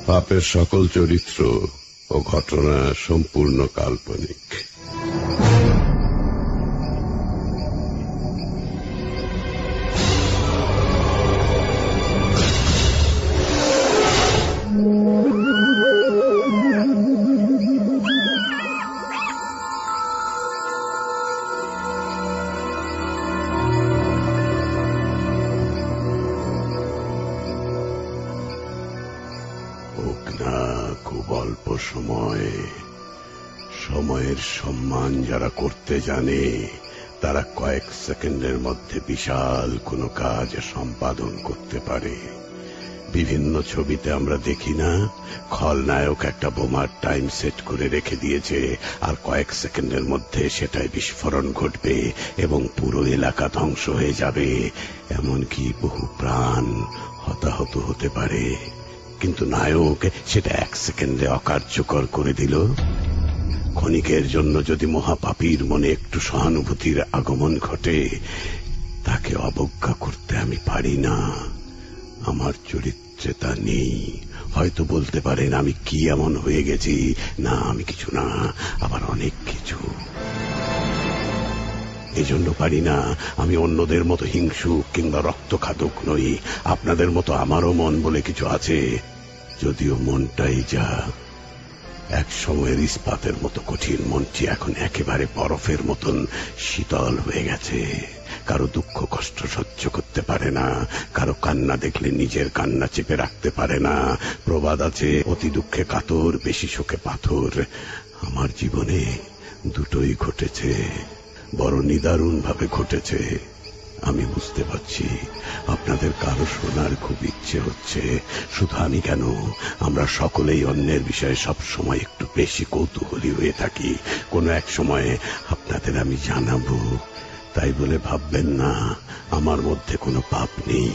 পাপের সকল চরিত্র ও ঘটনা সম্পূর্ণ কাল্পনিক। খুব অল্প সময়ের সম্মান যারা করতে জানে তারা কয়েক সেকেন্ডের মধ্যে বিশাল কোনো কাজ সম্পাদন করতে পারে। বিভিন্ন ছবিতে আমরা দেখি না, খলনায়ক একটা বোমার টাইম সেট করে রেখে দিয়েছে, আর কয়েক সেকেন্ডের মধ্যে সেটাই বিস্ফোরণ ঘটবে এবং পুরো এলাকা ধ্বংস হয়ে যাবে, এমনকি বহু প্রাণ হতাহত হতে পারে। কিন্তু নায়ক সেটা এক সেকেন্ডে অকার্যকর করে দিল। ক্ষণিকের জন্য যদি মহাপাপীর মনে একটু সহানুভূতির আগমন ঘটে, তাকে অবজ্ঞা করতে আমি পারি না। আমার চরিত্রে তা নেই। হয়তো বলতে পারেন আমি কি এমন হয়ে গেছি? না, আমি কিছু না, আবার অনেক কিছু। এজন্য পারি না। আমি অন্যদের মতো হিংসুক কিংবা রক্তখাদক নই। আপনাদের মতো আমারও মন বলে কিছু আছে, যদিও মনটাই যা। এক সময়ের ইস্পাতের মতো কঠিন মনটি এখন একেবারে বরফের মতন শীতল হয়ে গেছে। কারো দুঃখ কষ্ট সহ্য করতে পারে না, কারো কান্না দেখলে নিজের কান্না চেপে রাখতে পারে না। প্রবাদ আছে, অতি দুঃখে কাতর, বেশি শোকে পাথর। আমার জীবনে দুটোই ঘটেছে, বড় নিদারুণ ভাবে ঘটেছে। আমি বুঝতে পারছি আপনাদের কারো শোনার খুব ইচ্ছে হচ্ছে। শুধু আমি কেন, আমরা সকলেই অন্যের বিষয়ে সব সময় একটু বেশি কৌতূহলী হয়ে থাকি। কোনো এক সময়ে আপনাদের আমি জানাবো। তাই বলে ভাববেন না আমার মধ্যে কোনো পাপ নেই।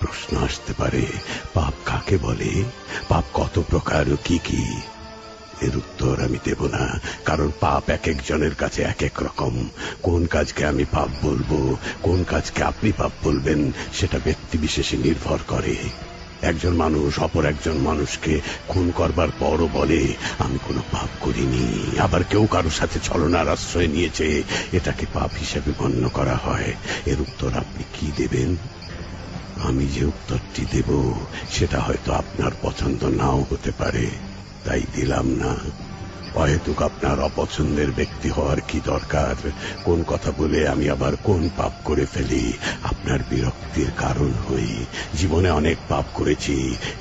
প্রশ্ন আসতে পারে, পাপ কাকে বলে? পাপ কত প্রকার ও কি কি? এর উত্তর আমি দেব না, কারণ পাপ এক একজনের কাছে এক এক রকম। কোন কাজকে আমি পাপ বলবো, কোন কাজকে আপনি পাপ বলবেন, সেটা ব্যক্তি বিশেষে নির্ভর করে। একজন মানুষ অপর একজন মানুষকে খুন করবার পরও বলে আমি কোনো পাপ করিনি। আবার কেউ কারোর সাথে ছলনার আশ্রয় নিয়েছে, এটাকে পাপ হিসেবে গণ্য করা হয়। এর উত্তর আপনি কি দেবেন? আমি যে উত্তরটি দেব সেটা হয়তো আপনার পছন্দ নাও হতে পারে, তাই দিলাম না। অহেতুক আপনার অপছন্দের ব্যক্তি হওয়ার কি দরকার? কোন কথা বলে আমি আবার কোন পাপ করে ফেলি, আপনার বিরক্তির কারণ হই। জীবনে অনেক পাপ করেছি,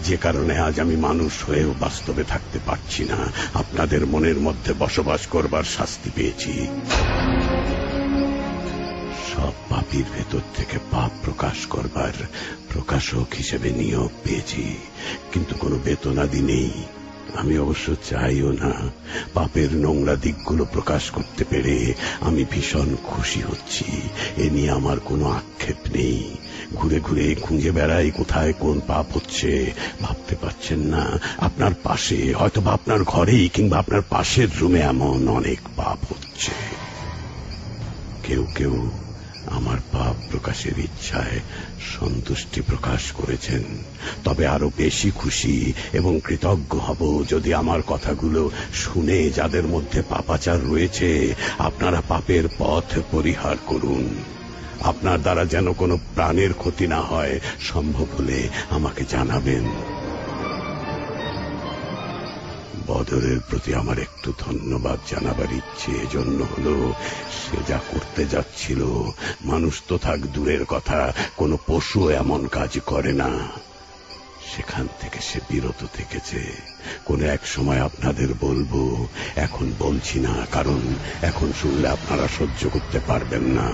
যে কারণে আজ আমি মানুষ হয়েও বাস্তবে থাকতে পারছি না। আপনাদের মনের মধ্যে বসবাস করবার শাস্তি পেয়েছি। সব পাপীর ভেতর থেকে পাপ প্রকাশ করবার প্রকাশক হিসেবে নিয়োগ পেয়েছি, কিন্তু কোনো বেতনাদি নেই। আমি অবশ্য চাইও না। পাপের নোংরা দিকগুলো প্রকাশ করতে পেরে আমি ভীষণ খুশি হচ্ছি। এ নিয়ে আমার কোনো আক্ষেপ নেই। ঘুরে ঘুরে খুঁজে বেড়াই কোথায় কোন পাপ হচ্ছে। ভাবতে পারছেন না, আপনার পাশে, হয়তো বা আপনার ঘরেই কিংবা আপনার পাশের রুমে এমন অনেক পাপ হচ্ছে। কেউ কেউ আমার পাপ প্রকাশের ইচ্ছায় সন্তুষ্টি প্রকাশ করেছেন, তবে আরো বেশি খুশি এবং কৃতজ্ঞ হব যদি আমার কথাগুলো শুনে যাদের মধ্যে পাপাচার রয়েছে আপনারা পাপের পথ পরিহার করুন। আপনার দ্বারা যেন কোনো প্রাণের ক্ষতি না হয়, সম্ভব হলে আমাকে জানাবেন। বদরের প্রতি আমার একটু ধন্যবাদ জানাবার ইচ্ছে এজন্য হলো, সে যা করতে যাচ্ছিল, মানুষ তো থাক দূরের কথা, কোনো পশু এমন কাজ করে না। সেখান থেকে সে বিরত থেকেছে। কোন এক সময় আপনাদের বলবো, এখন বলছি না, কারণ এখন শুনলে আপনারা সহ্য করতে পারবেন না,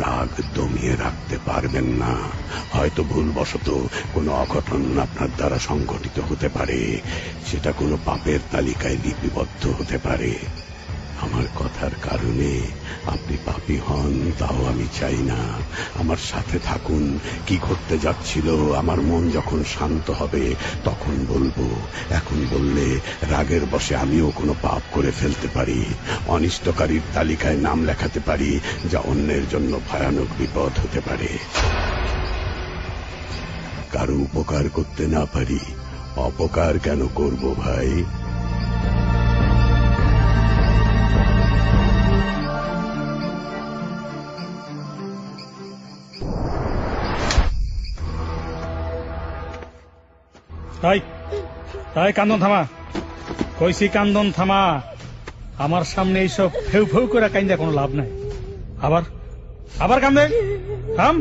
রাগ দমিয়ে রাখতে পারবেন না। হয়তো ভুলবশত কোনো অঘটন আপনার দ্বারা সংঘটিত হতে পারে, সেটা কোনো পাপের তালিকায় লিপিবদ্ধ হতে পারে। আমার কথার কারণে আপনি পাপী হন তাও আমি চাই না। আমার সাথে থাকুন। কি ঘটতে যাচ্ছিল আমার মন যখন শান্ত হবে তখন বলবো। এখন বললে রাগের বশে আমিও কোনো পাপ করে ফেলতে পারি, অনিষ্টকারীর তালিকায় নাম লেখাতে পারি, যা অন্যের জন্য ভয়ানক বিপদ হতে পারে। কারো উপকার করতে না পারি, অপকার কেন করব ভাই? কান্দন থামা, কইছি কান্দন থামা। আমার সামনে এইসব ফেউ ফেউ করে কান্দা কোনো লাভ নাই। আবার আবার কান্দে থাম।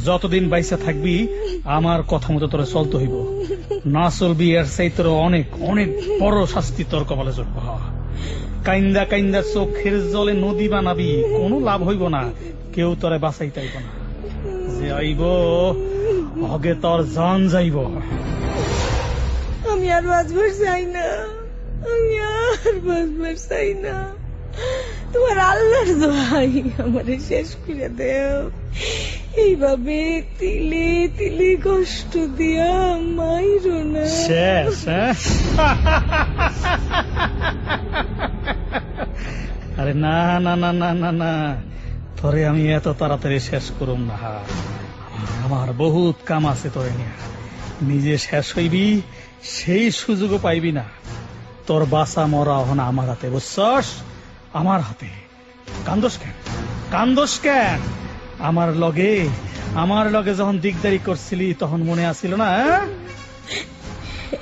যতদিন বাইসা থাকবি আমার কথা মতো তোরে চলতে হইব, না চলবি এর চাই তোর অনেক অনেক বড় শাস্তি তোর কপালে চলব। কাইন্দা কাইন্দা চোখের জলে নদী বানাবি, কোনো লাভ হইব না, কেউ তোরে বাঁচাইতে আইব না। যে আইব হগে তোর জান যাইব। আমি আর বাঁচবার চাই না, আমি আর বাঁচবার চাই না। তোমার আল্লাহর দোহাই আমারে শেষ করে দেও। এইভাবে তিলে তিলে কষ্ট দিয়া মাইরো না। শেষ? আরে না না না না না না, তোরে আমি এত তাড়াতাড়ি শেষ করুম না। আমার বহুত কাম আছে তোরে নিয়ে। নিজে শেষ হইবি সেই সুযোগও পাইবি না। তোর বাসা মরা হন আমার হাতে, বুঝছস? আমার হাতে। কান্দোস কেন? কান্দোস কেন? আমার লগে যখন দিকদারি করছিলি তখন মনে আসিল না?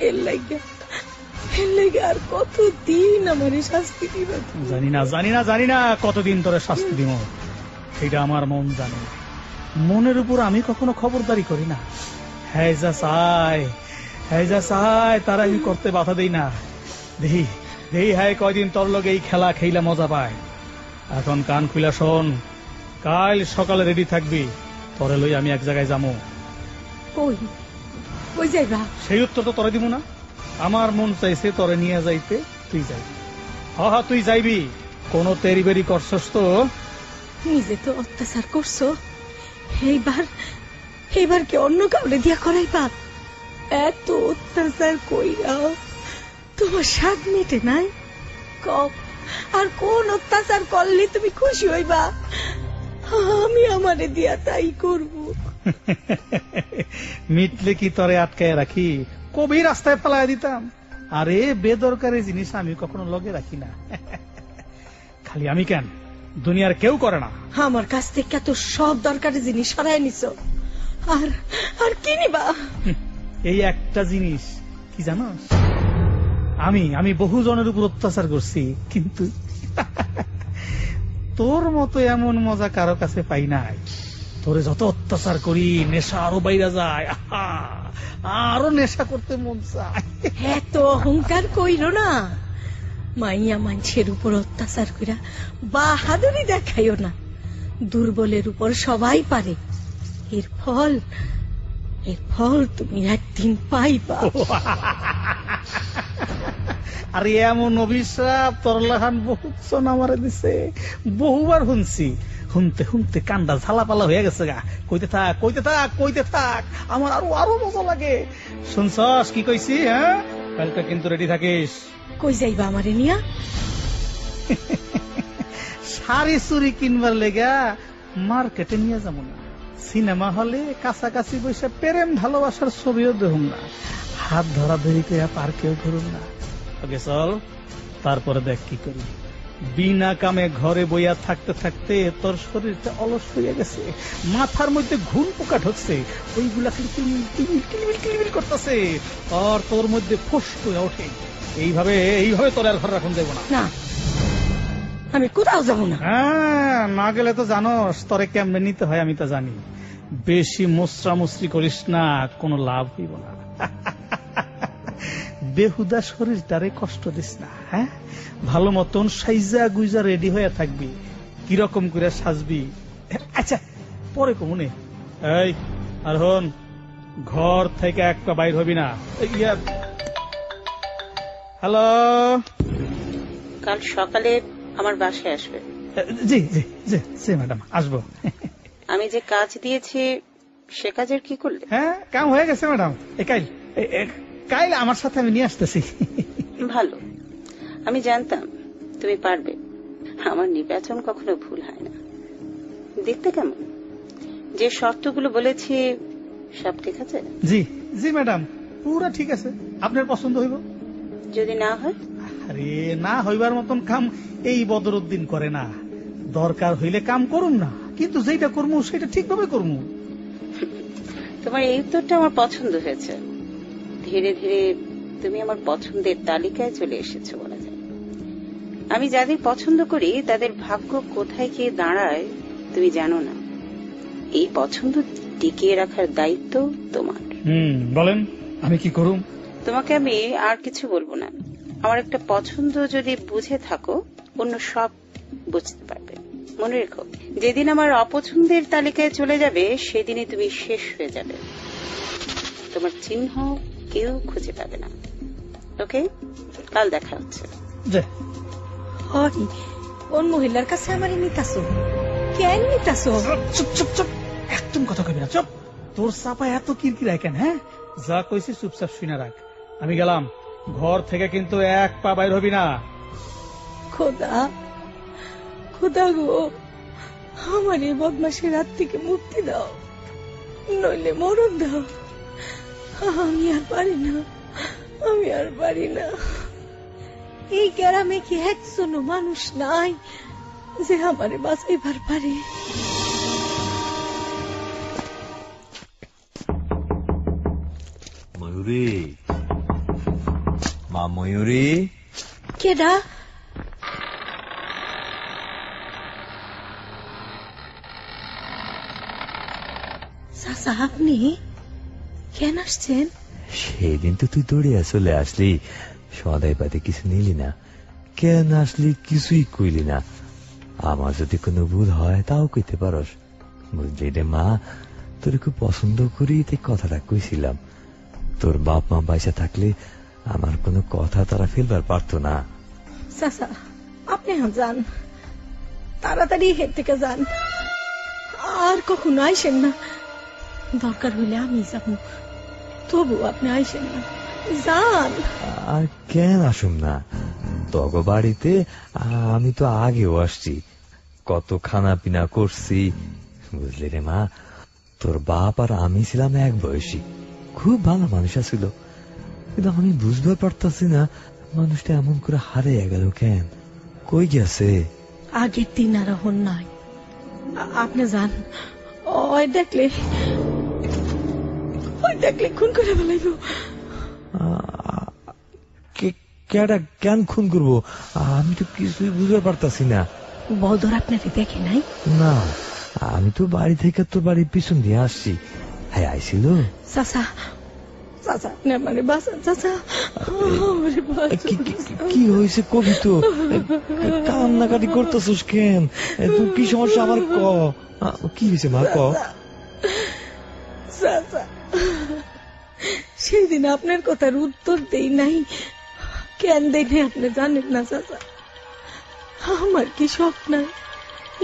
এর লাগে আর কতদিন আমার শাস্তি দিবা? জানি না কতদিন তোরে শাস্তি দিব, সেটা আমার মন জানে। মনের উপর আমি কখনো খবরদারি করি না। হ্যাঁ যা চাই তারা আমি করতে বাধা দেই না। দেহি হ্যাঁ কয়দিন তোর লগে এই খেলা খেইলা মজা পায়। এখন কান খুলা শোন, কাল সকালে রেডি থাকবি, তোরে লই আমি এক জায়গায় যাবো। কই যাইবা? সেই উত্তর তো তোরে দিব না। আমার মন চাইছে তোরে নিয়ে যাইতে, তুই যাইবি। হ্যাঁ তুই যাইবি। কোন তেরি বেরি করছস তো? নিজে তো অত্যাচার করছো, এইবার কি অন্য কাউরে দিয়া করাইবা? এত অত্যাচার কইরাও তোমার স্বাদ মেটে নাই? আর কোন অত্যাচার করলে তুমি খুশি হইবা? আমি আমারে দিয়া তাই করব। মিটলে কি তরে আটকায় রাখি? কবি রাস্তায় ফেলাই দিতাম। আরে বেদরকারি জিনিস আমি কখনো লগে রাখি না। খালি আমি কেন, দুনিয়ার কেউ করে না। আমার কাছ থেকে এত সব দরকারি জিনিস সরাই নিছো, আর কি নিবা? এই একটা জিনিস কি জানোস? আমি বহু জনের উপর অত্যাচার করছি, কিন্তু তোর মতো এমন মজা কারো কাছে পাই নাই। তোরে যত অত্যাচার করি নেশা আরো বাইরা যায়, আরো নেশা করতে মন চায়। এত অহংকার কইরো না। মাইয়া মানুষের উপর অত্যাচার কইরা বাহাদুরি দেখাইও না। দুর্বলের উপর সবাই পারে। এর ফল তুমি একদিন পাইবা। আরে এমন অভিশাপ তোর লাহান বহুত জন আমারে দিছে, বহুবার শুনতে কান্ডা ঝালাপালা হয়ে গেছে গা। কইতে থাক আমার আরো মজা লাগে। শুনছস কি কইছি? হ্যাঁ, কালকে কিন্তু রেডি থাকিস। কই যাইবা আমারে নিয়া? শাড়ি চুরি কিনবার লেগা মার্কেটে নিয়ে যাবো না, সিনেমা হলে কাছাকাছি বসে প্রেম ভালোবাসার ছবিও দেখুন না, হাত ধরাধরি করে পার্কেও ঘুরুন না। ওকে চল, তারপরে দেখ কি করি। বিনা কামে ঘরে বইয়া থাকতে থাকতে তোর শরীরটা অলস হয়ে গেছে, মাথার মধ্যে ঘুম পোকা ঢুকছে, ওইগুলা কিলবিল করতেছে, আর তোর মধ্যে ফোস হয়ে ওঠে। এইভাবে তোর আর ঘর রাখুন যাবো না। আমি কোথাও যাবো না। হ্যাঁ, না গেলে তো জানোস তোরে কেমনে নিতে হয় আমি তো জানি। বেশি মুসরি করিস না, কোনো লাভ হইব না। বেহুদা শরীরটারে কষ্ট দিস না। হ্যাঁ, ভালো মতন সাইজা গুইজা রেডি হয়ে থাকবি। কিরকম করে সাজবি আচ্ছা পরে কমুনে। এই আর হন, ঘর থেকে এক পা বাইর হবি না। হ্যালো কাল সকালে আমার বাসায় আসবে। জি জি জি জি ম্যাডাম, আসবো। আমি যে কাজ দিয়েছি সে কাজের কি করলে? হ্যাঁ, কাম হয়ে গেছে ম্যাডাম। কাইল আমার সাথে আমি নিয়ে আসতেছি। ভালো, আমি জানতাম তুমি পারবে। আমার নির্বাচন কখনো ভুল হয় না। দেখতে কেমন? যে শর্তগুলো বলেছি সব ঠিক আছে? জি জি ম্যাডাম, পুরা ঠিক আছে। আপনার পছন্দ হইব? যদি না হয়? আরে না হইবার মতন কাম এই বদরুদ্দিন করে না। দরকার হইলে কাম করুন না, কিন্তু যেটা করবো সেটা ঠিকভাবে করবো। তোমার এই উত্তরটা আমার পছন্দ হয়েছে। ধীরে ধীরে তুমি আমার পছন্দের তালিকায় চলে এসেছো বলা যায়। আমি যাদের পছন্দ করি তাদের ভাগ্য কোথায় গিয়ে দাঁড়ায় তুমি জানো না। এই পছন্দ টিকিয়ে রাখার দায়িত্ব তোমার। বলেন, আমি কি করুম? তোমাকে আমি আর কিছু বলবো না। আমার একটা পছন্দ যদি বুঝে থাকো, অন্য সব বুঝতে পারবে। মনে রেখো, যেদিন আমার অপছন্দের তালিকায় চলে যাবে সেদিনই তুমি শেষ হয়ে যাবে। তোমার চিহ্ন কেউ খুঁজে পাবে না। ওকে, কাল দেখা হচ্ছে। কোন মহিলার কাছে আমার নিতাছো? কেন নিতাছো? চুপ চুপ চুপ, একদম কথা কবি না। চুপ, তোর চাপা এত কিরকিরায় কেন? হ্যাঁ, যা কইছি চুপচাপ শুনে রাখ। আমি গেলাম, ঘর থেকে কিন্তু এক পা বাইর হবি না। খোদা খোদা গো, আমার এই বদমাসের রাত থেকে মুক্তি দাও, নইলে মরণ দাও। আমি আর পারি না, আমি আর পারি না। এই গ্রামে কি একজন মানুষ নাই যে আমারে বাঁচাইবার পারে? ময়ূরী, মা ময়ূরী। কেডা? চাচা, আপনি কেন আসছেন? সেদিন তো তুই দৌড়িয়া চলে আসলি, সদাই পাতে কিছু নিলি না। কেন আসলি কিছুই কইলি না। আমার যদি কোনো ভুল হয় তাও কইতে পারস। বুঝলি রে মা, তোর খুব পছন্দ করি তাই কথাটা কইছিলাম। তোর বাপ মা বাইসা থাকলে আমার কোনো কথা তারা ফেলবার পারতো না। চাচা, আপনি যান, তাড়াতাড়ি হেড থেকে যান, আর কখনো আইসেন না। দরকার হইলে আমি যাব, তবু আপনি আইসেন না, যান। আর কেন আসুম না? তগ বাড়িতে আমি তো আগেও আসছি, কত খানা পিনা করছি। বুঝলি রে মা, তোর বাপ আর আমি ছিলাম এক বয়সী, খুব ভালো মানুষ ছিল। কিন্তু আমি বুঝতে পারতাছি না মানুষটা এমন করে হারিয়ে গেল কেন, কই গেছে? আগের দিন আর হন নাই। আপনি যান, ওই দেখলে খুন করে ফেলাইব। কেন খুন করবো? আমি তো কিছুই বুঝতে পারতাছি না। বদর আপনাকে দেখে নাই? না, আমি তো বাড়ি থেকে তো বাড়ির পিছন দিয়ে আসছি। হ্যাঁ, আইছিল। চাচা, চাচা, আপনি আমারে বাঁচান চাচা, আমারে বাঁচান। কি হয়েছে কবি? তো কান্নাকাটি করতেছিস কেন? তুই কি সমস্যা আমার ক? কি হয়েছে মা, ক? চাচা, সেদিন আপনার কথার উত্তর দেই নাই, কেন দেই নাই আপনি জানেন না চাচা। আমার কি শখ নাই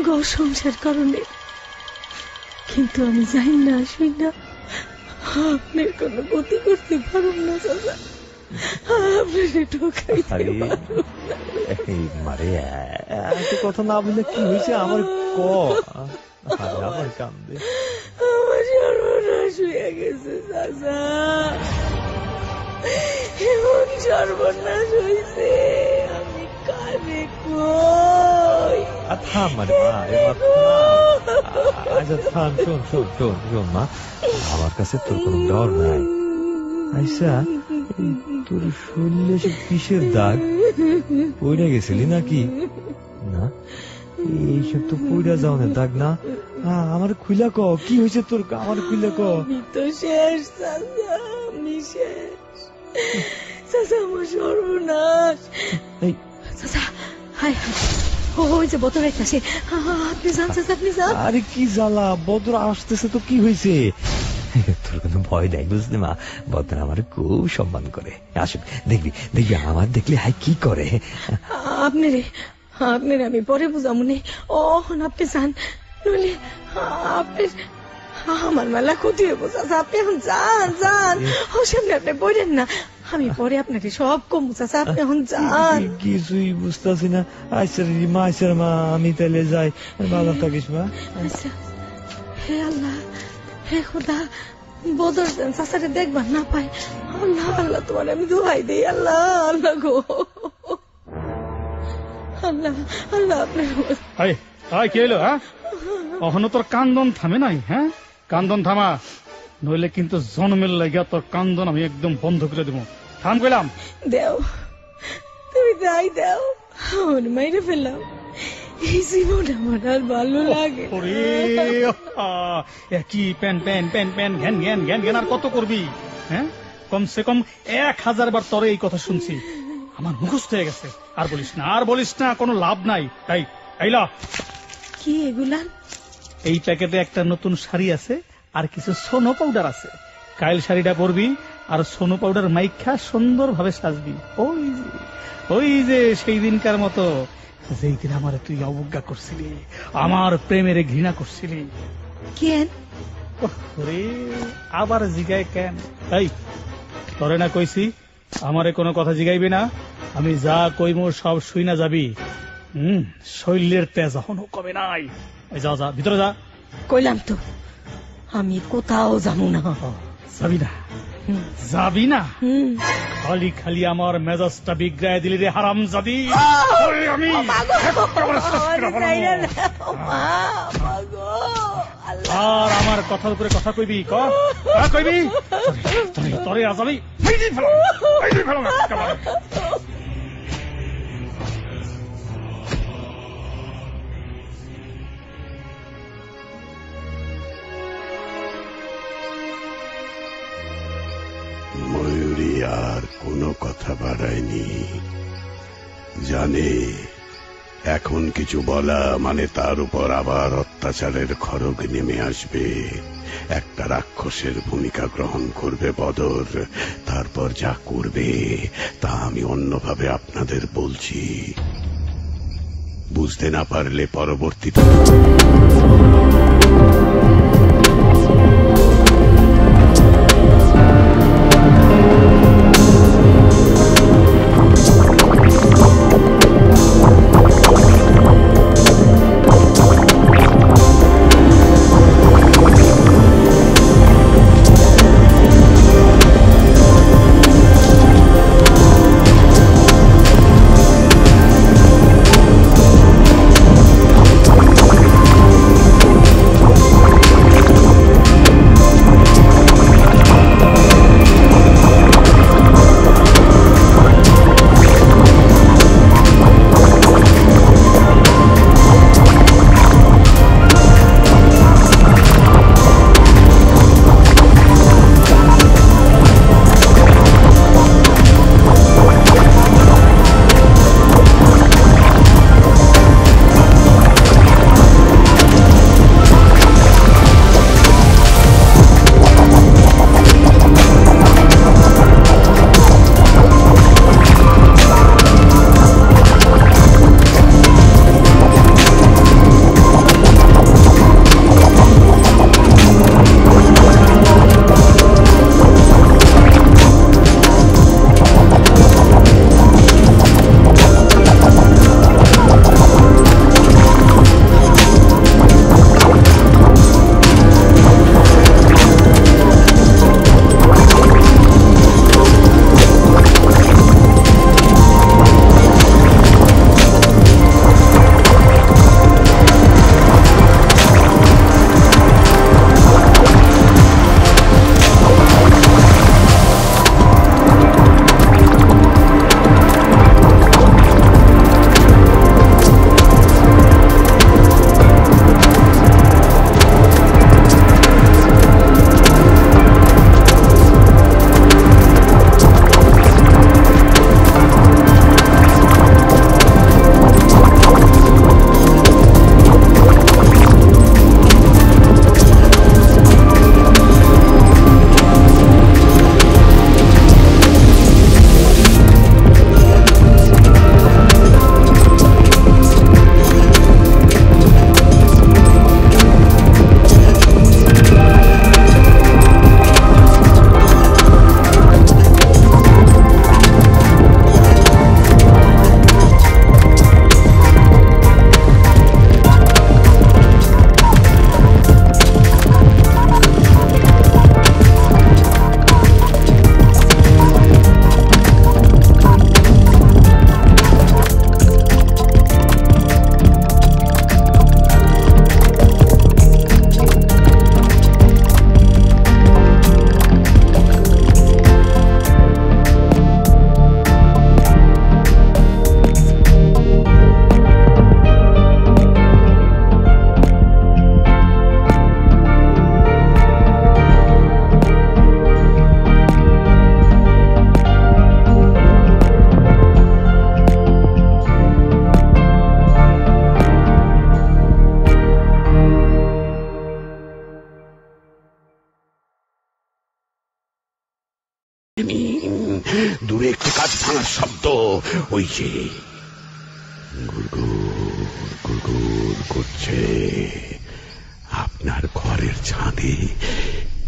ঘর সংসার কারণে, কিন্তু আমি জানি না শুই না আপনার কোন গতি করতে পারুন না চাচা, আপনার ঠকাইতে পারুন না। মারে এত কথা না বললে কি হয়েছে আমার ক? আমার কান্দে, আমার সর্বনাশ হয়ে গেছে চাচা, এমন সর্বনাশ হয়েছে আমি কানে কই। থাম মানে মা, আচ্ছা থাম, শোন শোন শোন শোন মা, আমার কাছে তোর কোনো ডর নাই। আচ্ছা, তোর শরীরে সে কিসের দাগ? পড়ে গেছিলি নাকি? না, এইসব তো পড়া যাও না দাগ না। আমার খুইলা ক, কি হয়েছে তোর? আমার খুইলা ক। আমি তো শেষ চাচা, আমি শেষ চাচা, আমার সর্বনাশ। চাচা, হায় হায়, ওই যে বদর আইতাছে, আপনি যান চাচা, আপনি যান। আরে কি জ্বালা, বদর আসতেছে তো কি হয়েছে? তোর কোনো ভয় নাই বুঝলি মা, বদন আমার খুব সম্মান করে। আসুক, দেখবি দেখবি আমার দেখলে হাই কি করে। আপনারে আপনারে আমি পরে বুঝামুনি, অহন আপনি যান, নইলে আপনার আমার মেলা ক্ষতি হয়ে বোঝাচ্ছে। আপনি এখন যান যান, ও সামনে আপনি বলেন না, আমি পরে আপনাকে সব কম বুঝাচ্ছে, আপনি এখন যান। কিছুই বুঝতেছি না। আচ্ছা মা, আচ্ছা মা, আমি তাহলে যাই, ভালো থাকিস মা। আচ্ছা, হে আল্লাহ, হে খোদা, বদর দেন চাচারে দেখবার না পাই। আল্লাহ আল্লাহ, তোমার আমি দোহাই দেই, আল্লাহ আল্লাহ গো, আল্লাহ আল্লাহ আপনার। কি হইলো? হ্যাঁ, কখনো তোর কান্দন থামে নাই? হ্যাঁ, কান্দন থামা, নইলে কিন্তু জন্মের লাগিয়া তোর কান্দন আমি একদম বন্ধ করে দেবো। থাম কইলাম। দেও, তুমি যাই দেও, আমার মাইরে ফেললাম, এই জীবন আমার আর ভালো লাগে। কি প্যান প্যান প্যান প্যান ঘ্যান ঘ্যান ঘ্যান ঘ্যান আর কত করবি? হ্যাঁ, কমসে কম 1000 বার তরে এই কথা শুনছি, আমার মুখস্থ হয়ে গেছে। আর বলিস না, আর বলিস না, কোনো লাভ নাই। তাই আইলা, কি এগুলা? এই প্যাকেটে একটা নতুন শাড়ি আছে আর কিছু সোনো পাউডার আছে। কাইল শাড়িটা পরবি আর সোনো পাউডার মাইখা সুন্দর ভাবে সাজবি। ওই যে সেই দিনকার মতো, যেই দিন আমার তুই অবজ্ঞা করছিলি, আমার প্রেমের ঘৃণা করছিলি। কেন? আবার জিগায় কেন? এই তরে না কইছি আমারে কোনো কথা জিগাইবি না, আমি যা কইমো সব শুই না যাবি। শৈলের তেজ এখনো কমে নাই। যা যা, ভিতরে যা। কইলাম তো আমি কোথাও যাবো না। যাবি না? যাবি না? খালি খালি আমার মেজাজটা বিগড়ায় দিলি রে হারাম জাদি। আমি আর আমার কথার উপরে কথা কইবি? কইবি তরে আজ আমি ময়ূরী আর কোনো কথা বাড়ায়নি। জানে এখন কিছু বলা মানে তার উপর আবার অত্যাচারের খড়গ নেমে আসবে। একটা রাক্ষসের ভূমিকা গ্রহণ করবে বদর। তারপর যা করবে তা আমি অন্যভাবে আপনাদের বলছি, বুঝতে না পারলে পরবর্তীতে দূরে একটি কাজ ভাঙার শব্দ, ওই যে গুড়গুড় গুড়গুড় করছে। আপনার ঘরের ছাদে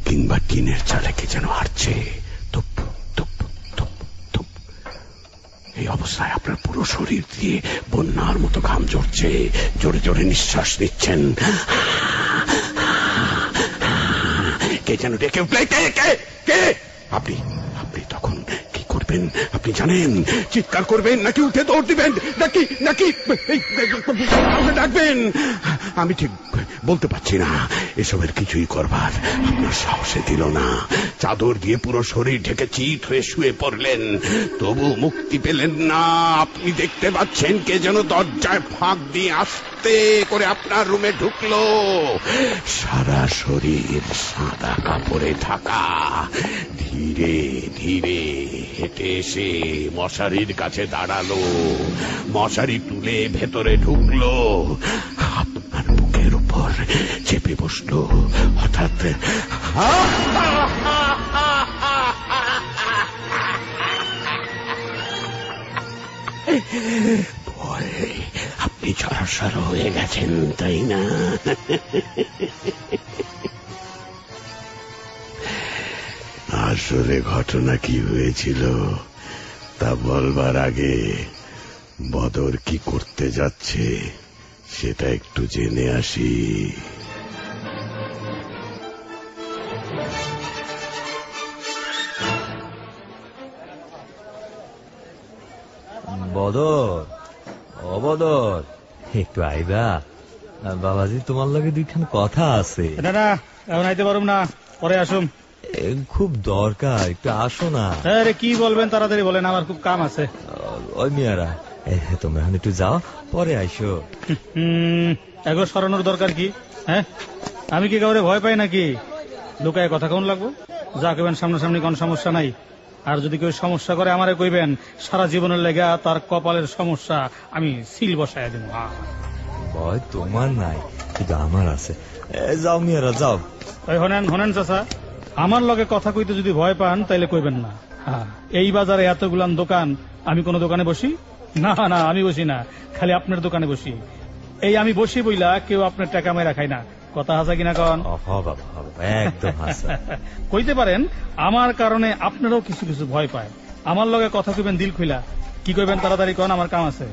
কিংবা টিনের চালে কে যেন হাঁটছে, তুপ তুপ তুপ তুপ। এই অবস্থায় আপনার পুরো শরীর দিয়ে বন্যার মতো ঘাম ঝরছে, জোরে জোরে নিঃশ্বাস নিচ্ছেন। কে যেন ডেকে উঠলে, কে কে কে? আপনি আপনি তখন কি করবেন আপনি জানেন? চিৎকার করবেন নাকি উঠে দৌড় দিবেন নাকি নাকি ডাকবেন? আমি ঠিক বলতে পারছি না। এসবের কিছুই করবার আপনার সাহসে দিল না। চাদর দিয়ে পুরো শরীর ঢেকে চিত হয়ে শুয়ে পড়লেন, তবু মুক্তি পেলেন না। আপনি দেখতে পাচ্ছেন কে যেন দরজায় ফাঁক দিয়ে আস্তে করে আপনার রুমে ঢুকলো। সারা শরীর সাদা কাপড়ে ঢাকা, ধীরে ধীরে হেঁটে এসে মশারির কাছে দাঁড়ালো, মশারি তুলে ভেতরে ঢুকলো, আপনার বুকের উপর চেপে বসলো। হঠাৎ ভয়ে আপনি ঝড়সড় হয়ে গেছেন, তাই না? আসলে ঘটনা কি হয়েছিল তা বলবার আগে বদর কি করতে যাচ্ছে সেটা একটু জেনে আসি। বদর, ও বদর, একটু আইবা। বাবাজি, তোমার লগে দুইখান কথা আছে। না না, এখন আইতে পারুম না, পরে আসুম। খুব দরকার, একটু আসো না। আরে কি বলবেন তাড়াতাড়ি বলেন, আমার খুব কাম আছে। ওই মিয়ারা, তোমরা এখন একটু যাও, পরে আইসো। একবার সরানোর দরকার কি? হ্যাঁ, আমি কি কাউরে ভয় পাই নাকি? লুকায় কথা কেমন লাগবো? যা কেবেন সামনাসামনি কোন সমস্যা নাই। আর যদি কেউ সমস্যা করে আমারে কইবেন, সারা জীবনের লেগা তার কপালের সমস্যা আমি সিল বসায় দেবো। ভয় তোমার নাই, কিন্তু আমার আছে। যাও মিয়ারা, যাও। হনেন হনেন চাচা, আমার লগে কথা কইতে যদি ভয় পান তাইলে কইবেন না। এই বাজারে এতগুলান দোকান, আমি কোন দোকানে বসি? না না, আমি বসি না, খালি আপনার দোকানে বসি। এই আমি বসি বইলা কেউ আপনার টাকা মেরা খাই না। কথা হাসা কিনা কন? একদম কইতে পারেন আমার কারণে আপনারাও কিছু কিছু ভয় পায়। আমার লগে কথা কইবেন দিল খুইলা। কি কইবেন তাড়াতাড়ি কন, আমার কাম আছে।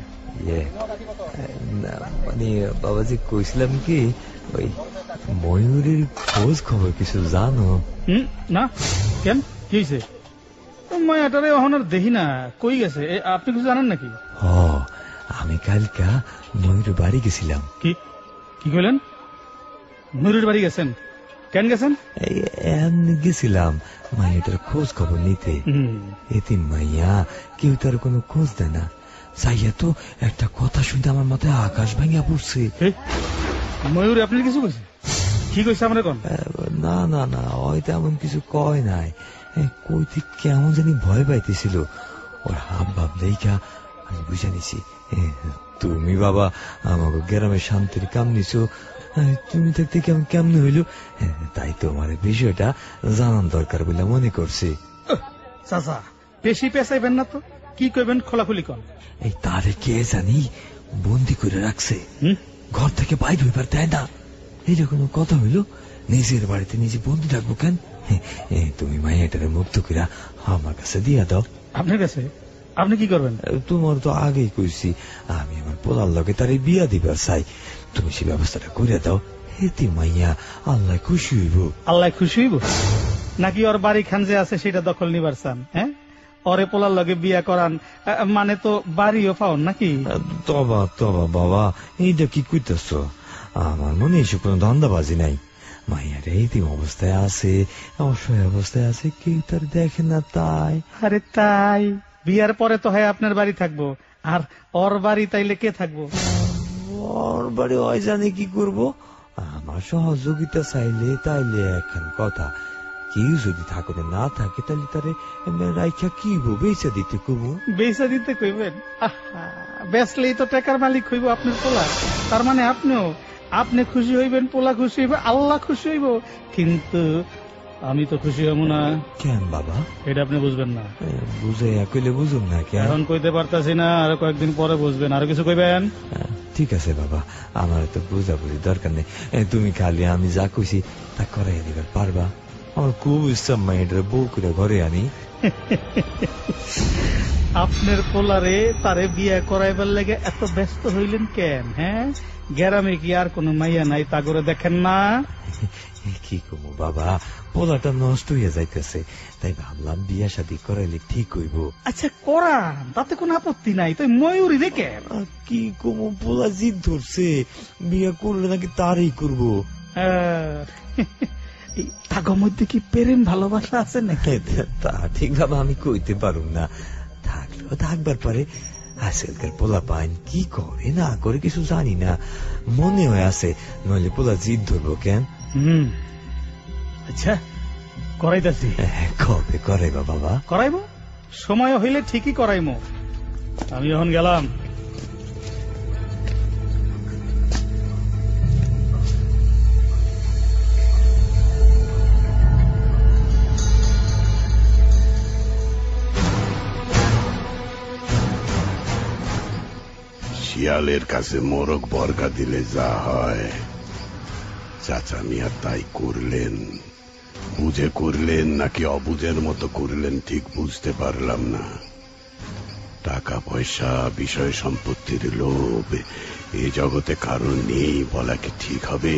মানে বাবাজি, কইছিলাম কি, ওই ময়ূরের খোঁজ খবর কিছু জানো? না, কেন, কি হয়েছে? মায়াটারে এখন আর দেখি না, কই গেছে? আপনি কিছু জানেন নাকি? আমি কালকা ময়ূরের বাড়ি গেছিলাম। কি কি কইলেন? ময়ূরের বাড়ি গেছেন? কেন গেছেন? গেছিলাম মায়াটার খোঁজ খবর নিতে। এতে মাইয়া কেউ তার কোনো খোঁজ দেয় না। চাইয়া তো একটা কথা শুনতে আমার মাথায় আকাশ ভাঙিয়া পড়ছে। ময়ূর আপনার কিছু কইছে? কি কইছে আমরা কোন? না না না, হয়তো এমন কিছু কয় নাই। কইতে কেমন জানি ভয় পাইতেছিল। ওর হাব ভাব দেখা আমি বুঝে নিছি তুমি বাবা আমাকে গ্রামে শান্তির কাম নিছো। তুমি থাকতে কেমন কেমন হইল, তাই তোমার বিষয়টা জানান দরকার বলে মনে করছি। চাচা, বেশি পেঁচাইবেন না তো, কি কইবেন খোলাখুলি কন। এই তারে কে জানি বন্দি করে রাখছে, ঘর থেকে বাইর হইবার দেয় না। এইরকম কথা হইল, নিজের বাড়িতে নিজে বন্দি রাখবো কেন? তুমি মাইয়াটারে মুক্ত কইরা আমার কাছে দিয়া দাও। আপনার কাছে? আপনি কি করবেন? তোমার তো আগেই কইছি আমি আমার পোলার লগে তারে বিয়া দিবার চাই। তুমি সে ব্যবস্থাটা করে দাও, হেতি মাইয়া আল্লাহ খুশি হইব। আল্লাহ খুশি হইব নাকি ওর বাড়ি খান যে আছে সেটা দখল নিবার চান? হ্যাঁ, ওরে পোলার লগে বিয়া করান মানে তো বাড়িও পাওন নাকি? তবা তবা বাবা, এইটা কি কইতেছ? আমার মনে এসব কোন ধান্দাবাজি নাই। মাইয়ার এইতিম অবস্থায় আছে, অসহায় অবস্থায় আছে, কেউ তার দেখে না তাই। আরে তাই? বিয়ার পরে তো হয় আপনার বাড়ি থাকবো, আর ওর বাড়ি তাইলে কে থাকবো? ওর বাড়ি ওই জানে কি করব। আমার সহযোগিতা চাইলে তাইলে এখন কথা, কেউ যদি থাকে না থাকে তাহলে তারে রাইখা কি বেচা দিতে কইব। বেচা দিতে কইবেন? বেচলেই তো টাকার মালিক হইব আপনার পোলা। তার মানে আপনিও, আপনি খুশি হইবেন, পোলা খুশি হইব, আল্লাহ খুশি হইব। কিন্তু আমি তো খুশি হব না। কেন বাবা? এটা আপনি বুঝবেন না। বুঝে কইলে বুঝুন না কেন? এখন কইতে পারতাছি না, আরো কয়েকদিন পরে বুঝবেন। আরো কিছু কইবেন? ঠিক আছে বাবা, আমার তো বুঝাবুঝি দরকার নেই। তুমি খালি আমি যা কইছি তা করাই দিবার পারবা? আমার খুব ইচ্ছা মাইন্ডের বউ করে ঘরে আনি। আপনার পোলারে তারে বিয়ে করাইবার লাগে এত ব্যস্ত হইলেন কেন? হ্যাঁ, গ্রামে কি আর কোন মাইয়া নাই তা করে দেখেন না? কি কমু বাবা, পোলাটা নষ্ট হইয়া যাইতেছে, তাই ভাবলাম বিয়া শাদী করাইলে ঠিক হইব। আচ্ছা করান, তাতে কোনো আপত্তি নাই। তো ময়ূরী দেখেন। কি কমু, পোলা জিদ ধরছে, বিয়া করলে নাকি তারই করবো। তাগো মধ্যে কি প্রেম ভালোবাসা আছে নাকি? তা ঠিক বাবা আমি কইতে পারুম না, থাকলেও থাকবার পারে। আজকালকার পোলা পাইন কি করে না করে কিছু জানি না, মনে হয় আছে, নইলে পোলা জিদ ধরবো কেন? আচ্ছা করাইতাছি। কবে করাইবা বাবা? করাইবো, সময় হইলে ঠিকই করাইমো। আমি এখন গেলাম। শিয়ালের কাছে মোরগ বর্গা দিলে যা হয়, চাচা মিয়া তাই করলেন। বুঝে করলেন নাকি অবুঝের মতো করলেন ঠিক বুঝতে পারলাম না। টাকা পয়সা, বিষয় সম্পত্তির লোভ এ জগতে কারো নেই বলা কি ঠিক হবে?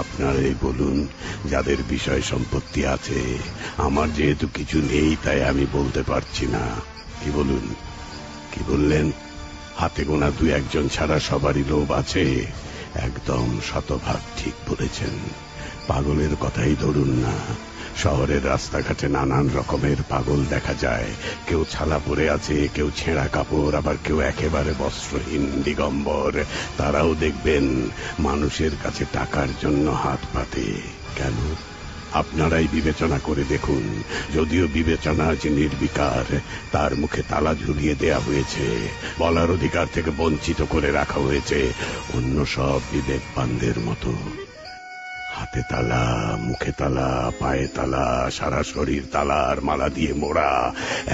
আপনারাই বলুন, যাদের বিষয় সম্পত্তি আছে। আমার যেহেতু কিছু নেই তাই আমি বলতে পারছি না। কি বলুন? কি বললেন? হাতে গোনা দু একজন ছাড়া সবারই লোভ আছে। একদম শতভাগ ঠিক বলেছেন। পাগলের কথাই ধরুন না, শহরের রাস্তাঘাটে নানান রকমের পাগল দেখা যায়। কেউ ছালা পরে আছে, কেউ ছেঁড়া কাপড়, আবার কেউ একেবারে বস্ত্রহীন দিগম্বর। তারাও দেখবেন মানুষের কাছে টাকার জন্য হাত পাতে। কেন? আপনারাই বিবেচনা করে দেখুন। যদিও বিবেচনা যে নির্বিকার, তার মুখে তালা ঝুলিয়ে দেয়া হয়েছে, বলার অধিকার থেকে বঞ্চিত করে রাখা হয়েছে অন্য সব বিবেকবানদের মতো। হাতে তালা, মুখে তালা, পায়ে তালা, সারা শরীর তালার মালা দিয়ে মোড়া।